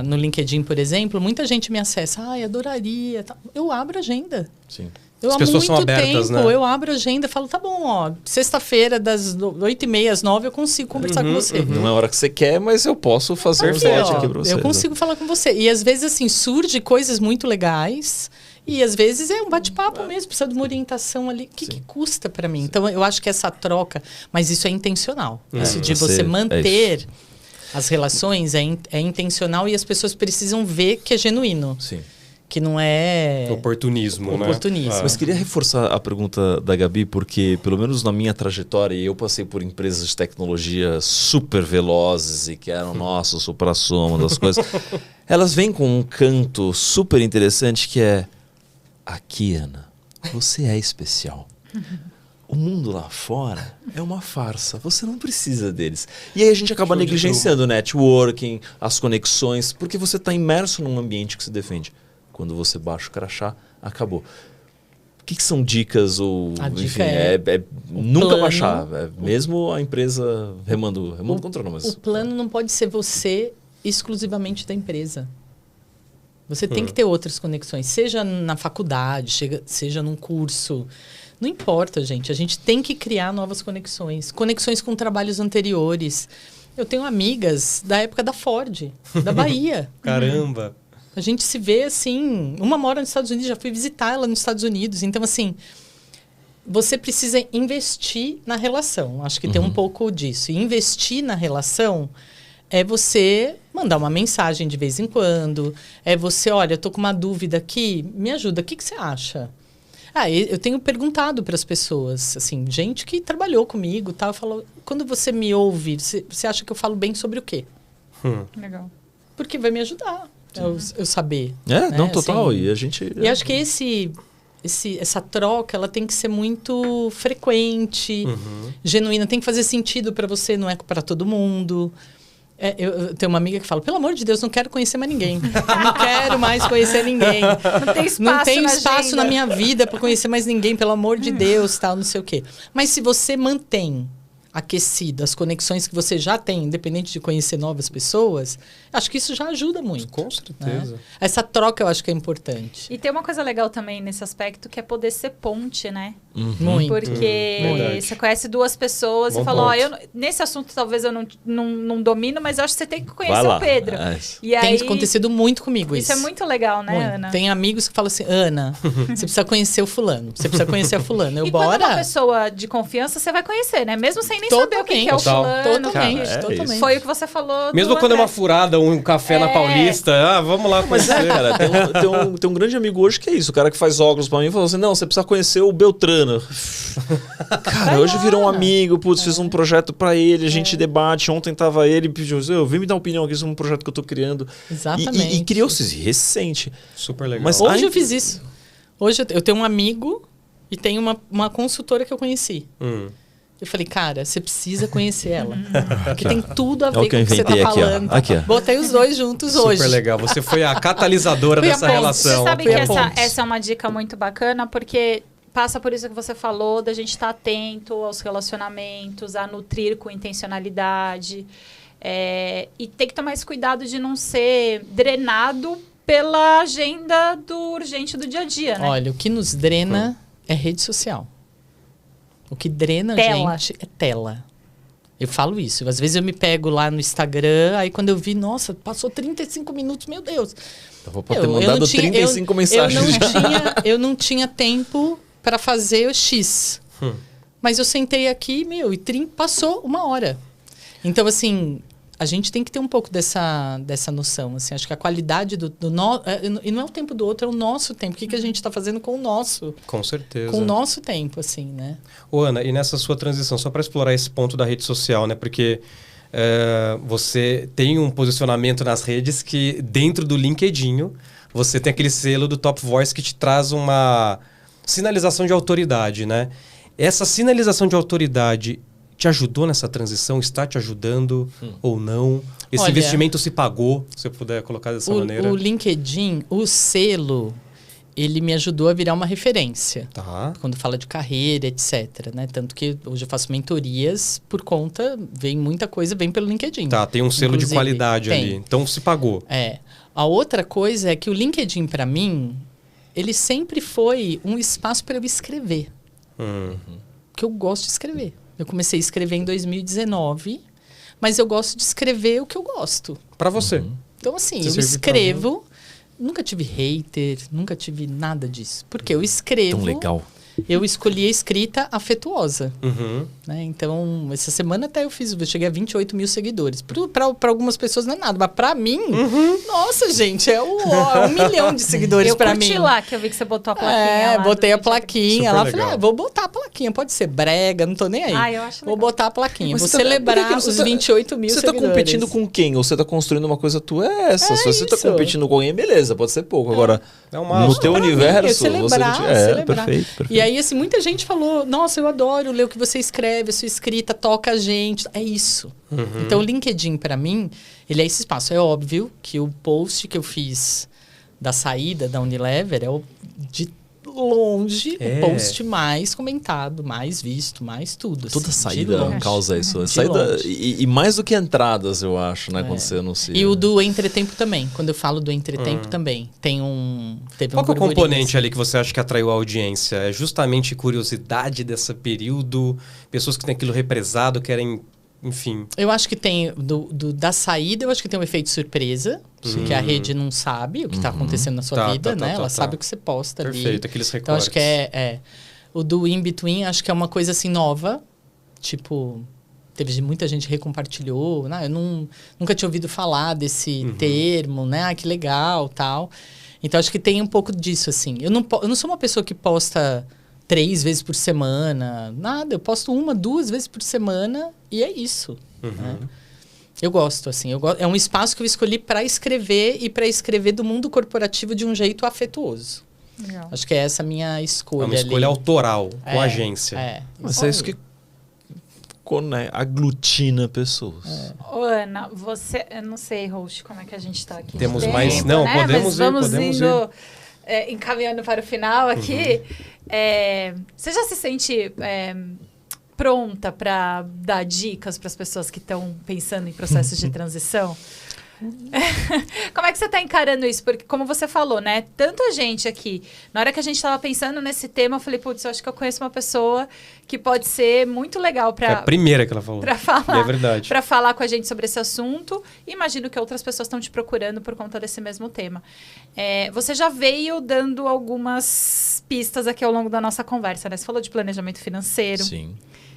B: No LinkedIn, por exemplo, muita gente me acessa. Adoraria. Eu abro a agenda.
C: Sim.
A: As pessoas são abertas, né?
B: Eu abro a agenda e falo, tá bom, ó, sexta-feira das 8h30 às 9h eu consigo conversar com você.
C: Não é a hora que você quer, mas eu posso fazer um slot aqui pra você.
B: Eu consigo falar com você. E às vezes, assim, surge coisas muito legais e às vezes é um bate-papo mesmo, precisa de uma orientação ali. O que custa pra mim? Então, eu acho que essa troca, mas isso é intencional. Isso de você manter as relações é intencional e as pessoas precisam ver que é genuíno.
C: Sim.
B: Que não é...
A: Oportunismo, né?
C: Mas queria reforçar a pergunta da Gabi, porque pelo menos na minha trajetória, eu passei por empresas de tecnologia super velozes e que eram, nossa, o supra-sumo das coisas. Elas vêm com um canto super interessante que é: aqui, Ana, você é especial. O mundo lá fora é uma farsa. Você não precisa deles. E aí a gente acaba negligenciando o networking, as conexões, porque você está imerso num ambiente que se defende. Quando você baixa o crachá, acabou. O que são dicas? Ou, enfim, nunca
B: plano,
C: baixar. Mesmo a empresa remando contra nós.
B: O plano não pode ser você exclusivamente da empresa. Você tem que ter outras conexões. Seja na faculdade, seja num curso. Não importa, gente. A gente tem que criar novas conexões. Conexões com trabalhos anteriores. Eu tenho amigas da época da Ford, da Bahia.
A: Caramba!
B: A gente se vê assim... Uma mora nos Estados Unidos, já fui visitar ela nos Estados Unidos. Então, assim, você precisa investir na relação. Acho que tem um pouco disso. E investir na relação é você mandar uma mensagem de vez em quando. É você, olha, eu tô com uma dúvida aqui, me ajuda, o que você acha? Eu tenho perguntado para as pessoas, assim, gente que trabalhou comigo, tá? Eu falo, quando você me ouve, você acha que eu falo bem sobre o quê?
D: Legal.
B: Porque vai me ajudar. Eu saber.
C: Não, total.
B: Assim,
C: e a gente...
B: E acho que essa troca, ela tem que ser muito frequente, genuína. Tem que fazer sentido para você, não é para todo mundo. Eu tenho uma amiga que fala, pelo amor de Deus, não quero conhecer mais ninguém. Eu não quero mais conhecer ninguém.
D: Não tem
B: espaço na minha vida para conhecer mais ninguém, pelo amor de Deus, tal, não sei o quê. Mas se você mantém aquecido as conexões que você já tem, independente de conhecer novas pessoas, acho que isso já ajuda muito.
A: Com certeza.
B: Né? Essa troca eu acho que é importante.
D: E tem uma coisa legal também nesse aspecto, que é poder ser ponte, né?
B: Muito.
D: Porque você conhece duas pessoas e fala, nesse assunto talvez eu não domino, mas eu acho que você tem que conhecer o Pedro. E
B: tem acontecido muito comigo isso.
D: Isso é muito legal, né,
B: muito.
D: Ana?
B: Tem amigos que falam assim, Ana, você precisa conhecer o fulano, você precisa conhecer a fulana.
D: E quando é uma pessoa de confiança, você vai conhecer, né? Mesmo sem nem saber o que é o fulano.
B: Totalmente.
D: Foi o que você falou.
A: Mesmo quando é uma furada, um café na Paulista, vamos lá conhecer.
C: Cara, tem um grande amigo hoje que é isso. O cara que faz óculos pra mim falou assim, não, você precisa conhecer o Beltrano. Cara, hoje virou um amigo, fiz um projeto pra ele, a gente debate. Ontem tava ele, pediu, vem me dar uma opinião aqui sobre um projeto que eu tô criando.
B: Exatamente.
C: E criou-se recente.
A: Super legal.
B: Mas hoje eu fiz isso. Hoje eu tenho um amigo e tenho uma consultora que eu conheci. Eu falei, cara, você precisa conhecer ela. Porque tem tudo a ver com o que você tá falando.
C: Aqui,
B: Botei os dois juntos hoje.
A: Super legal. Você foi a catalisadora dessa relação.
D: Você sabe que essa é uma dica muito bacana, porque passa por isso que você falou, da gente estar atento aos relacionamentos, a nutrir com intencionalidade. E tem que tomar esse cuidado de não ser drenado pela agenda do urgente do dia a dia, né?
B: Olha, o que nos drena é rede social. O que drena a gente é tela. Eu falo isso. Às vezes eu me pego lá no Instagram, aí quando eu vi, nossa, passou 35 minutos, meu Deus.
C: Eu vou ter mandado 35 mensagens
B: eu não tinha tempo para fazer o X. Mas eu sentei aqui, e passou 1 hora. Então, assim, a gente tem que ter um pouco dessa noção. Assim, acho que a qualidade do nosso... E não é o tempo do outro, é o nosso tempo. O que a gente está fazendo com o nosso?
A: Com certeza.
B: Com o nosso tempo, assim, né?
A: Ô, Ana, e nessa sua transição, só para explorar esse ponto da rede social, né? Porque você tem um posicionamento nas redes que, dentro do LinkedIn, você tem aquele selo do Top Voice que te traz uma sinalização de autoridade, né? Essa sinalização de autoridade te ajudou nessa transição? Está te ajudando ou não? Esse investimento se pagou, se eu puder colocar dessa maneira?
B: O LinkedIn, o selo, ele me ajudou a virar uma referência.
A: Tá.
B: Quando fala de carreira, etc. Né? Tanto que hoje eu faço mentorias por conta, muita coisa vem pelo LinkedIn.
A: Tá, tem um selo de qualidade ali. Então se pagou.
B: A outra coisa é que o LinkedIn, para mim, ele sempre foi um espaço para eu escrever. Porque eu gosto de escrever. Eu comecei a escrever em 2019, mas eu gosto de escrever o que eu gosto.
A: Pra você.
B: Então, assim,
A: Você
B: eu
A: serve pra
B: escrevo, nunca tive hater, nunca tive nada disso. Porque eu escrevo...
C: Tão legal.
B: Eu escolhi a escrita afetuosa.
A: Uhum.
B: Né? Então, essa semana até eu cheguei a 28 mil seguidores. Para algumas pessoas não é nada, mas para mim, nossa, gente, é 1 milhão de seguidores para mim.
D: Eu curti lá, que eu vi que você botou a plaquinha lá
B: botei
D: do
B: a plaquinha
A: Super
B: lá.
A: legal.
B: Falei, vou botar a plaquinha, pode ser brega, não tô nem aí.
D: Eu acho
B: Vou
D: legal.
B: botar a plaquinha,
C: Mas
B: vou
C: você tá-
B: celebrar
C: por que que
B: os
C: você tá-
B: 28 mil
C: Você
B: seguidores.
C: tá competindo com quem? Ou você tá construindo uma coisa tua? É essa. Se você tá
B: isso.
C: competindo com alguém, beleza, pode ser pouco. Agora,
A: É uma
C: no teu
B: Pra mim,
C: universo,
B: celebrar,
C: você não tinha...
B: celebrar.
C: Perfeito.
B: E aí, assim, muita gente falou, nossa, eu adoro ler o que você escreve, a sua escrita toca a gente. É isso. Então, o LinkedIn, para mim, ele é esse espaço. É óbvio que o post que eu fiz da saída da Unilever é de longe o post mais comentado, mais visto, mais tudo.
C: Toda
B: assim, de
C: saída
B: longe.
C: causa isso.
B: De
C: Saída,
B: longe.
C: e mais do que entradas, eu acho, né? Quando você anuncia.
B: E o do entretempo também. Quando eu falo do entretempo também. Teve
A: Qual
B: um
A: que é o
B: burburinho,
A: componente
B: assim.
A: ali que você acha que atraiu a audiência? É justamente curiosidade desse período? Pessoas que têm aquilo represado, querem, enfim...
B: Eu acho que tem, da saída, eu acho que tem um efeito surpresa, que a rede não sabe o que está acontecendo na sua vida, né? Ela sabe o que você posta ali.
A: Perfeito, aqueles recortes.
B: Então, acho que o do in-between, acho que é uma coisa assim nova. Tipo, muita gente recompartilhou. Né? Eu nunca tinha ouvido falar desse termo, né? Ah, que legal, tal. Então, acho que tem um pouco disso, assim. Eu não sou uma pessoa que posta 3 vezes por semana, nada. Eu posto 1, 2 vezes por semana e é isso. Né? Eu gosto, assim. É um espaço que eu escolhi para escrever e para escrever do mundo corporativo de um jeito afetuoso.
D: Legal.
B: Acho que é essa a minha escolha.
A: É uma escolha
B: ali.
A: autoral, com a agência.
C: Mas é isso que aglutina pessoas.
D: Ô, Ana, você... Eu não sei, host, como é que a gente tá aqui. de
A: Temos
D: tempo,
A: mais... Não,
D: né?
A: podemos
D: Mas vamos
A: podemos
D: indo, encaminhando para o final aqui. Você já se sente pronta para dar dicas para as pessoas que estão pensando em processos de transição? Como é que você está encarando isso? Porque, como você falou, né? Tanto a gente aqui, na hora que a gente estava pensando nesse tema, eu falei, putz, eu acho que eu conheço uma pessoa que pode ser muito legal para...
A: É a primeira que ela falou.
D: Para falar,
A: E é verdade.
D: para falar com a gente sobre esse assunto. E imagino que outras pessoas estão te procurando por conta desse mesmo tema. Você já veio dando algumas pistas aqui ao longo da nossa conversa, né? Você falou de planejamento financeiro,
C: Sim.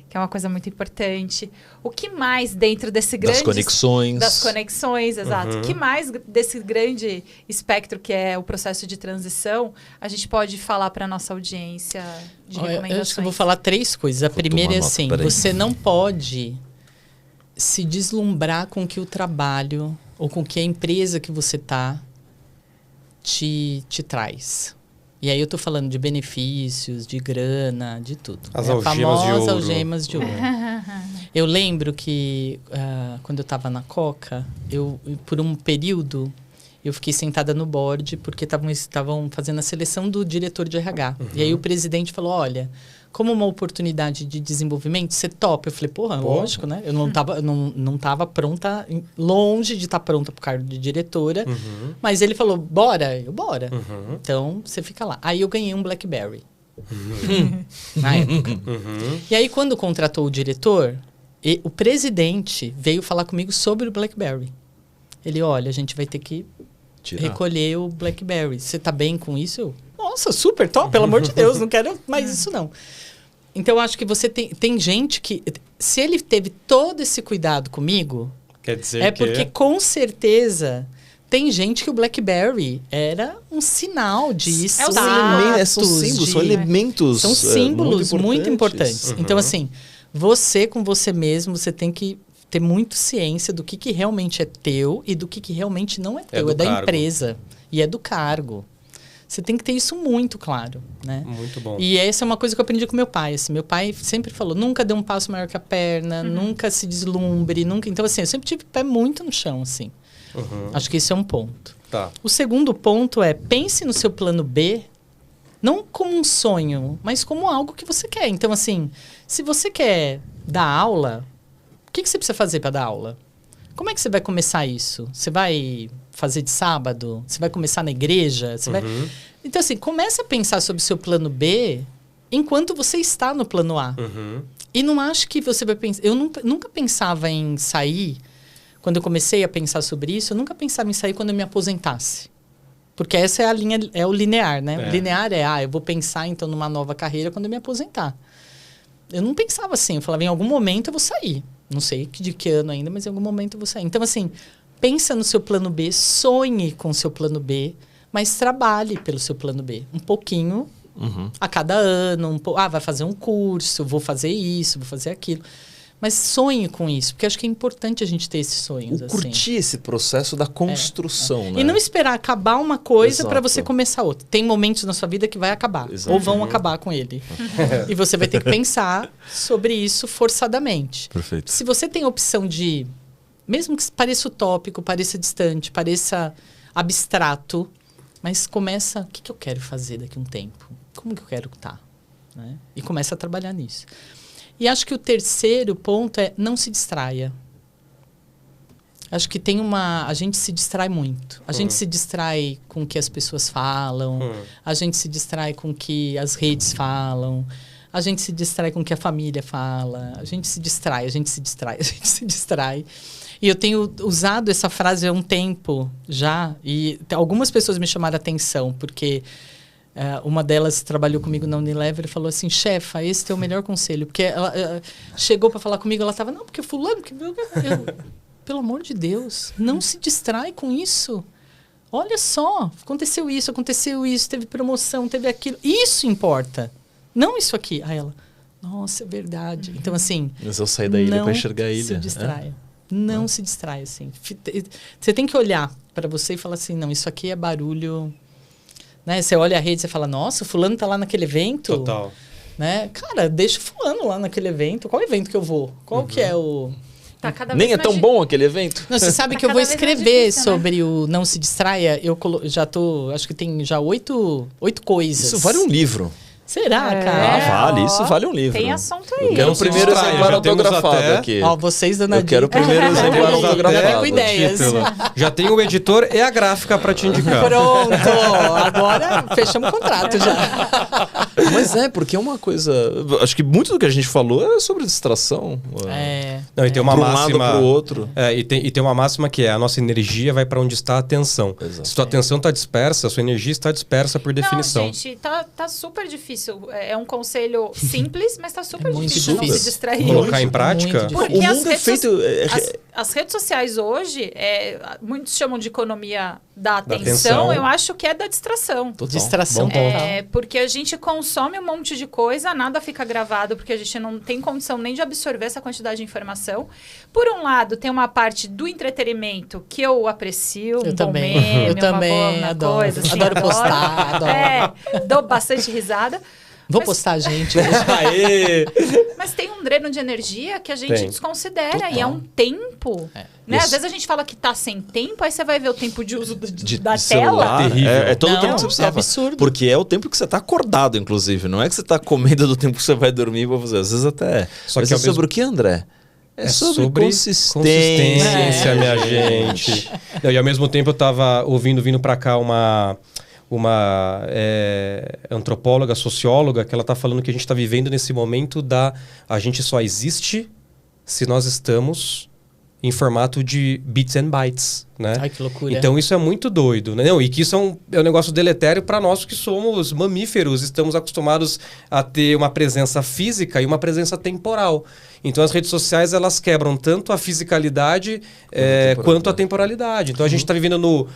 D: que é uma coisa muito importante. O que mais dentro desse grande...
C: Das conexões.
D: Das conexões, exato. O que mais desse grande espectro que é o processo de transição a gente pode falar para a nossa audiência de recomendações?
B: Eu acho que eu vou falar 3 coisas. A primeira é
C: tomar
B: assim,
C: nota, peraí.
B: você não pode se deslumbrar com que o trabalho ou com que a empresa que você tá te traz. E aí eu tô falando de benefícios, de grana, de tudo.
A: As
B: a
A: algemas de
B: famosa
A: ouro.
B: algemas de ouro. Eu lembro que quando eu estava na Coca, por um período, eu fiquei sentada no board porque estavam fazendo a seleção do diretor de RH. E aí o presidente falou, olha, como uma oportunidade de desenvolvimento, você topa? Eu falei, porra, lógico, né? Eu não tava pronta, longe de estar pronta pro cargo de diretora. Mas ele falou, bora? Bora. Então, você fica lá. Aí eu ganhei um BlackBerry. Na época. E aí, quando contratou o diretor, o presidente veio falar comigo sobre o BlackBerry. Ele, olha, a gente vai ter que recolher o BlackBerry. Você tá bem com isso? Eu, nossa, super top, pelo amor de Deus, não quero mais isso não. Então, eu acho que você tem gente que... Se ele teve todo esse cuidado comigo,
A: Quer dizer que...
B: porque com certeza... Tem gente que o BlackBerry era um sinal de
C: São
B: status.
C: símbolos, são elementos
B: São símbolos muito
C: importantes.
B: importantes. Então, assim, você com você mesmo, você tem que ter muito ciência do que realmente é teu e do que realmente não é teu.
A: do
B: É da
A: cargo.
B: empresa e é do cargo. Você tem que ter isso muito claro, né?
A: Muito bom.
B: E essa é uma coisa que eu aprendi com meu pai. Assim, meu pai sempre falou, nunca dê um passo maior que a perna, nunca se deslumbre, nunca... Então, assim, eu sempre tive o pé muito no chão, assim. Acho que isso é um ponto.
A: Tá.
B: O segundo ponto é, pense no seu plano B, não como um sonho, mas como algo que você quer. Então, assim, se você quer dar aula, o que você precisa fazer para dar aula? Como é que você vai começar isso? Você vai fazer de sábado? Você vai começar na igreja? Você vai... Então, assim, começa a pensar sobre o seu plano B enquanto você está no plano A. E não acho que você vai pensar... Eu nunca pensava em sair... Quando eu comecei a pensar sobre isso, eu nunca pensava em sair quando eu me aposentasse. Porque essa é a linha, é o linear, né? O linear é, eu vou pensar então numa nova carreira quando eu me aposentar. Eu não pensava assim, eu falava, em algum momento eu vou sair. Não sei de que ano ainda, mas em algum momento eu vou sair. Então, assim, pensa no seu plano B, sonhe com o seu plano B, mas trabalhe pelo seu plano B. Um pouquinho a cada ano. Vai fazer um curso, vou fazer isso, vou fazer aquilo. Mas sonhe com isso, porque acho que é importante a gente ter esses sonhos.
C: Curtir esse processo da construção, né?
B: E não esperar acabar uma coisa para você começar outra. Tem momentos na sua vida que vai acabar, ou vão acabar com ele. E você vai ter que pensar sobre isso forçadamente.
C: Perfeito.
B: Se você tem a opção de, mesmo que pareça utópico, pareça distante, pareça abstrato, mas começa, o que eu quero fazer daqui a um tempo? Como que eu quero estar? Né? E começa a trabalhar nisso. E acho que o terceiro ponto é não se distraia. Acho que a gente se distrai muito. A gente se distrai com o que as pessoas falam. A gente se distrai com o que as redes falam. A gente se distrai com o que a família fala. A gente se distrai. E eu tenho usado essa frase há um tempo já. E algumas pessoas me chamaram a atenção, porque... uma delas trabalhou comigo na Unilever e falou assim, chefa, esse é o melhor conselho. Porque ela chegou para falar comigo, ela estava, não, porque fulano... pelo amor de Deus, não se distrai com isso. Olha só, aconteceu isso, teve promoção, teve aquilo. Isso importa, não isso aqui. Aí ela, nossa, é verdade. Então, assim...
C: Mas eu saí da ilha para enxergar a ilha.
B: Se distraia. Não se distrai, assim. Você tem que olhar para você e falar assim, não, isso aqui é barulho... Né? Você olha a rede e fala, nossa, o fulano tá lá naquele evento.
A: Total.
B: Né? Cara, deixa o fulano lá naquele evento. Qual evento que eu vou? Qual que é o...
D: Tá cada
C: Nem
D: vez
C: é tão
D: mais
C: bom aquele evento.
B: Não, você sabe
D: Tá
B: que eu vou
D: cada vez mais
B: escrever
D: difícil,
B: sobre o Não Se Distraia. Eu já tô... Acho que tem já 8 coisas.
C: Isso vale um livro.
B: Será, cara?
C: Vale. Isso vale um livro.
D: Tem assunto
C: Eu
D: aí.
C: quero o primeiro
A: Distrai,
C: exemplar
A: já temos
C: autografado
A: até-
C: aqui.
B: Ó, vocês dando a
C: Eu quero o
B: dica.
C: primeiro exemplar
A: Temos até
C: autografado.
B: com ideias.
A: título. Já tem o editor e a gráfica para te indicar.
B: Pronto. Agora fechamos o contrato já.
C: Mas porque é uma coisa... Acho que muito do que a gente falou é sobre distração.
A: Não, e tem uma
C: Para um
A: máxima...
C: lado, para o outro.
A: E tem uma máxima que é a nossa energia vai para onde está a atenção.
C: Exato.
A: Se tua atenção está dispersa, a sua energia está dispersa por definição.
D: Não, gente, tá super difícil. É um conselho simples, mas tá super
B: muito
D: difícil não
C: difícil.
D: se distrair.
A: Colocar em prática?
B: muito
D: Porque
C: O
D: as
C: mundo é
D: redes
C: feito...
D: As redes sociais hoje, muitos chamam de economia da atenção,
A: atenção.
D: eu acho que é da distração.
C: Total.
B: Distração
A: Bom ponto.
B: total.
D: Porque a gente consome um monte de coisa, nada fica gravado, porque a gente não tem condição nem de absorver essa quantidade de informação. Por um lado, tem uma parte do entretenimento que eu aprecio,
B: Eu
D: um
B: também.
D: bom meme,
B: Eu também
D: uma
B: adoro.
D: coisa. Assim,
B: Adoro postar, adoro.
D: Dou bastante risada.
B: Vou
D: Mas-
B: postar, gente.
C: Aê!
D: Mas tem um dreno de energia que a gente
A: Tem.
D: desconsidera e é um tempo. Né?
C: Isso.
D: Às vezes a gente fala que tá sem tempo, aí você vai ver o tempo de uso da
C: De
D: tela.
C: celular.
A: Terrível.
C: É todo o
B: Não,
C: tempo que você
B: é
C: precisava.
B: absurdo.
C: Porque é o tempo que você tá acordado, inclusive. Não é que você tá comendo do tempo que você vai dormir e vai fazer. Às vezes até é.
A: Só
C: Mas
A: que
C: é
A: ao mesmo-
C: sobre o que, André? É sobre consistência.
A: consistência, minha gente. Não, e ao mesmo tempo eu estava vindo para cá uma antropóloga, socióloga, que ela está falando que a gente está vivendo nesse momento a gente só existe se nós estamos em formato de bits and bytes, né?
B: Ai, que loucura.
A: Então isso é muito doido, né? Não, e que isso é um negócio deletério para nós que somos mamíferos, estamos acostumados a ter uma presença física e uma presença temporal. Então as redes sociais elas quebram tanto a fisicalidade quanto a temporalidade. Então a gente está vivendo no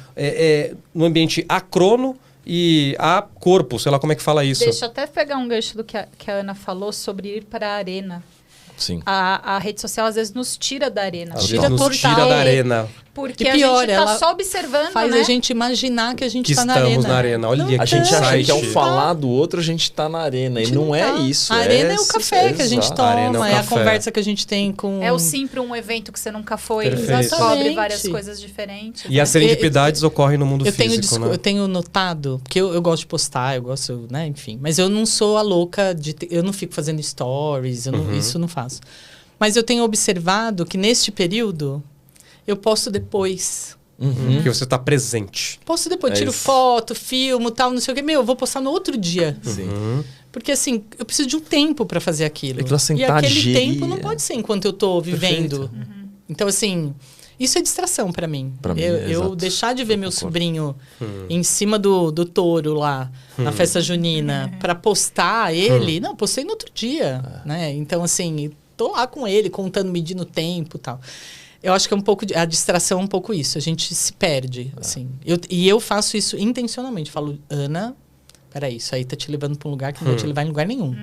A: ambiente acrono e a corpo, sei lá como é que fala isso.
D: Deixa eu até pegar um gancho do que a Ana falou sobre ir para a arena.
C: Sim.
D: A rede social às vezes nos tira da arena.
A: Às
B: Tira
A: vezes nos
B: total.
A: tira da arena.
D: Porque
B: E pior,
D: a gente
B: ela
D: tá só observando,
B: Faz
D: né?
B: a gente imaginar que a gente
A: Que
B: está na
A: estamos
B: arena.
A: na arena. Olha
B: Não
C: A gente
A: que
C: acha
A: site.
C: que ao falar do outro a gente tá na arena. E
B: gente
C: não é
B: tá.
C: isso.
B: A arena é o café que a gente
C: exato.
B: toma,
A: A arena é o
B: é a
A: café.
B: conversa que a gente tem com...
D: É o sim para um evento que você nunca foi.
A: Perfeito.
D: Descobre
B: Exatamente.
D: várias coisas diferentes.
A: E as serendipidades ocorrem no mundo
B: Eu tenho,
A: físico, né?
B: eu tenho notado, porque eu gosto de postar, eu gosto, né, enfim. Mas eu não sou a louca de... Eu não fico fazendo stories, isso eu não faço. Mas eu tenho observado que neste período, eu posto depois.
A: Porque você tá presente.
B: Posto depois,
C: É
B: tiro
C: isso.
B: foto, filmo, tal, não sei o quê. Eu vou postar no outro dia.
C: Sim.
B: Porque assim, eu preciso de um tempo pra fazer aquilo.
C: É que você
B: E
C: sentar,
B: aquele
C: digerir,
B: tempo não pode ser enquanto eu tô vivendo. Então, assim, isso é distração pra mim.
C: Pra mim,
B: eu
C: exato.
B: deixar de ver meu
C: concordo.
B: sobrinho em cima do touro lá, na festa junina, pra postar ele. Não, postei no outro dia, né? Então, assim, tô lá com ele, contando, medindo o tempo e tal. Eu acho que é um pouco... A distração é um pouco isso. A gente se perde, assim. E eu faço isso intencionalmente. Falo, Ana, peraí, isso aí tá te levando pra um lugar que não vai te levar em lugar nenhum.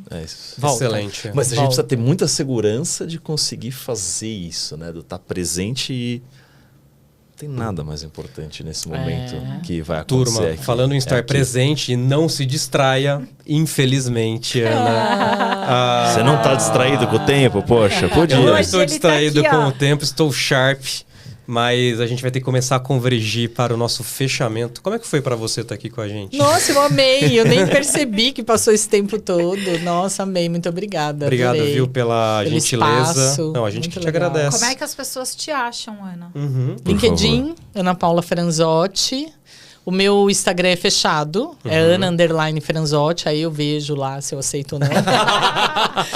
C: É isso.
B: Volta.
A: Excelente.
C: Mas a gente
B: Volta.
C: precisa ter muita segurança de conseguir fazer isso, né? Do estar presente e... Não tem nada mais importante nesse momento que vai acontecer
A: Turma,
C: aqui.
A: falando em estar
C: aqui.
A: presente, não se distraia, infelizmente, Ana.
C: Você não tá distraído com o tempo? Poxa, podia.
A: Eu não
D: Hoje
A: estou
D: ele tá
A: distraído
D: aqui,
A: com
D: ó.
A: o tempo, estou sharp, mas a gente vai ter que começar a convergir para o nosso fechamento. Como é que foi para você estar aqui com a gente?
B: Nossa, eu amei. Eu nem percebi que passou esse tempo todo. Nossa, amei. Muito obrigada.
A: Obrigado,
B: adorei.
A: viu, pela
B: Pelo
A: gentileza.
B: espaço.
A: Não, a gente
B: Muito
A: que te
B: legal.
A: agradece.
D: Como é que as pessoas te acham, Ana?
A: Uhum.
C: Por
B: LinkedIn, Ana Paula Franzotti. O meu Instagram é fechado. É Ana _Franzotti. Aí eu vejo lá se eu aceito ou não.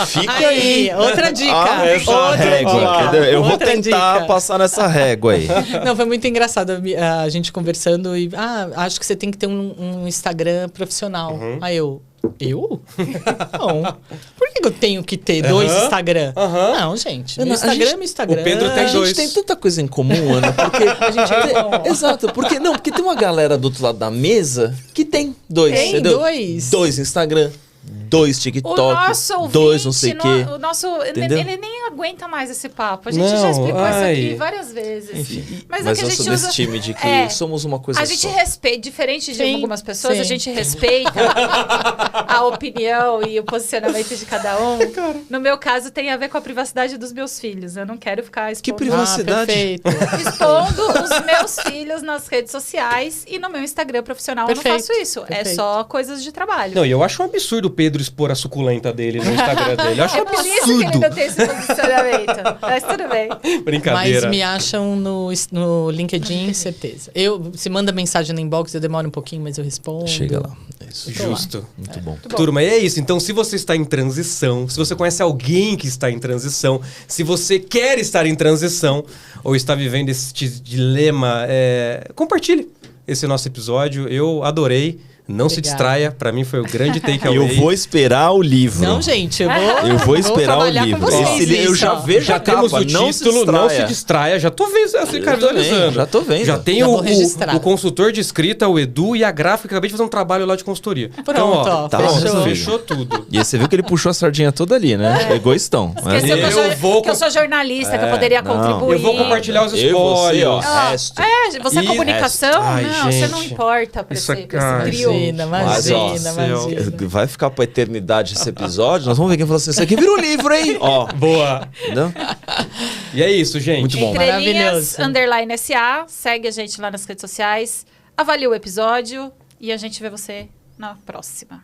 C: Fica
B: Aí, outra dica.
C: Ah, essa
B: outra
C: régua,
B: dica.
C: entendeu? Eu vou
B: Outra
C: tentar
B: dica.
C: passar nessa régua aí.
B: Não, foi muito engraçado a gente conversando e... acho que você tem que ter um Instagram profissional. Aí eu... Não. Por que eu tenho que ter dois Instagram? Não, gente. Meu Instagram é meu Instagram.
A: o Pedro tem
C: A
A: dois.
C: gente tem tanta coisa em comum, Ana, porque a gente exato, porque tem uma galera do outro lado da mesa que tem dois,
B: Tem
C: entendeu?
B: dois.
C: Dois Instagram, dois
D: O
C: TikTok,
D: nosso ouvinte,
C: dois não sei o quê.
D: o nosso,
C: Entendeu?
D: ele nem aguenta mais esse papo. A gente
A: Não,
D: já explicou isso
A: ai.
D: aqui várias vezes.
C: Enfim,
D: Mas
C: mas
D: é que a
C: eu
D: gente
C: sou
D: usa...
C: desse time de que
D: É.
C: somos uma coisa
D: A gente
C: só.
D: respeita, diferente de
B: Sim,
D: algumas pessoas,
B: sim.
D: a gente respeita a opinião e o posicionamento de cada um. No meu caso, tem a ver com a privacidade dos meus filhos. Eu não quero ficar expondo,
C: privacidade?
B: Perfeito.
D: expondo os meus filhos nas redes sociais e no meu Instagram profissional eu não
B: Perfeito,
D: faço isso. É
B: perfeito.
D: só coisas de trabalho.
A: Não, e eu acho um absurdo o Pedro expor a suculenta dele no Instagram dele. Eu acho um
D: É por isso que ele
A: absurdo.
D: não tem esse posicionamento. Mas tudo bem.
A: Brincadeira.
B: Mas me acham no LinkedIn, certeza. Se manda mensagem no inbox, eu demoro um pouquinho, mas eu respondo.
C: Chega lá. É isso.
A: Justo.
C: Muito bom.
A: Turma, e é isso. Então, se você está em transição, se você conhece alguém que está em transição, se você quer estar em transição ou está vivendo esse dilema, compartilhe esse nosso episódio. Eu adorei. Não se
B: Obrigada.
A: distraia. Pra mim foi o grande takeaway.
C: Eu vou esperar o livro.
B: Não, gente,
C: Eu vou esperar o
B: trabalhar com
C: livro.
B: vocês
C: Eu
B: isso,
C: já
B: ó.
C: vejo
A: Já
C: a capa,
A: temos o
C: não se
A: título, não se
C: distraia.
A: distraia. Já tô vendo, assim,
C: Eu
A: visualizando.
C: também, já tô vendo.
A: Já tem
B: Já
A: o,
B: vou registrar.
A: o consultor de escrita, o Edu e a gráfica. Acabei de fazer um trabalho lá de consultoria.
B: Pronto, ó,
C: tá
B: fechou.
C: resolvido.
A: Fechou tudo.
C: E aí você viu que ele puxou a sardinha toda ali, né? Egoístão. Mas
D: Esqueceu que eu,
A: Eu vou
D: que eu sou jornalista, que eu poderia
C: não.
D: contribuir.
A: Eu vou compartilhar os
C: eu e você, ó,
A: spoilers.
C: resto.
D: Você é
A: E
D: comunicação?
A: Ai,
D: não, você
A: gente.
D: não importa pra
A: Isso
D: esse,
A: aqui-
D: pra
A: ai,
D: esse trio.
B: Imagina,
C: Mas, ó,
B: imagina.
C: Vai ficar pra eternidade esse episódio. Nós vamos ver quem falou assim: isso aqui vira um livro, hein? Ó,
A: Boa.
C: entendeu?
A: E é isso, gente.
C: Muito bom.
D: Entrelinhas,
B: Maravilhoso.
D: _SA. Segue a gente lá nas redes sociais. Avalia o episódio. E a gente vê você na próxima.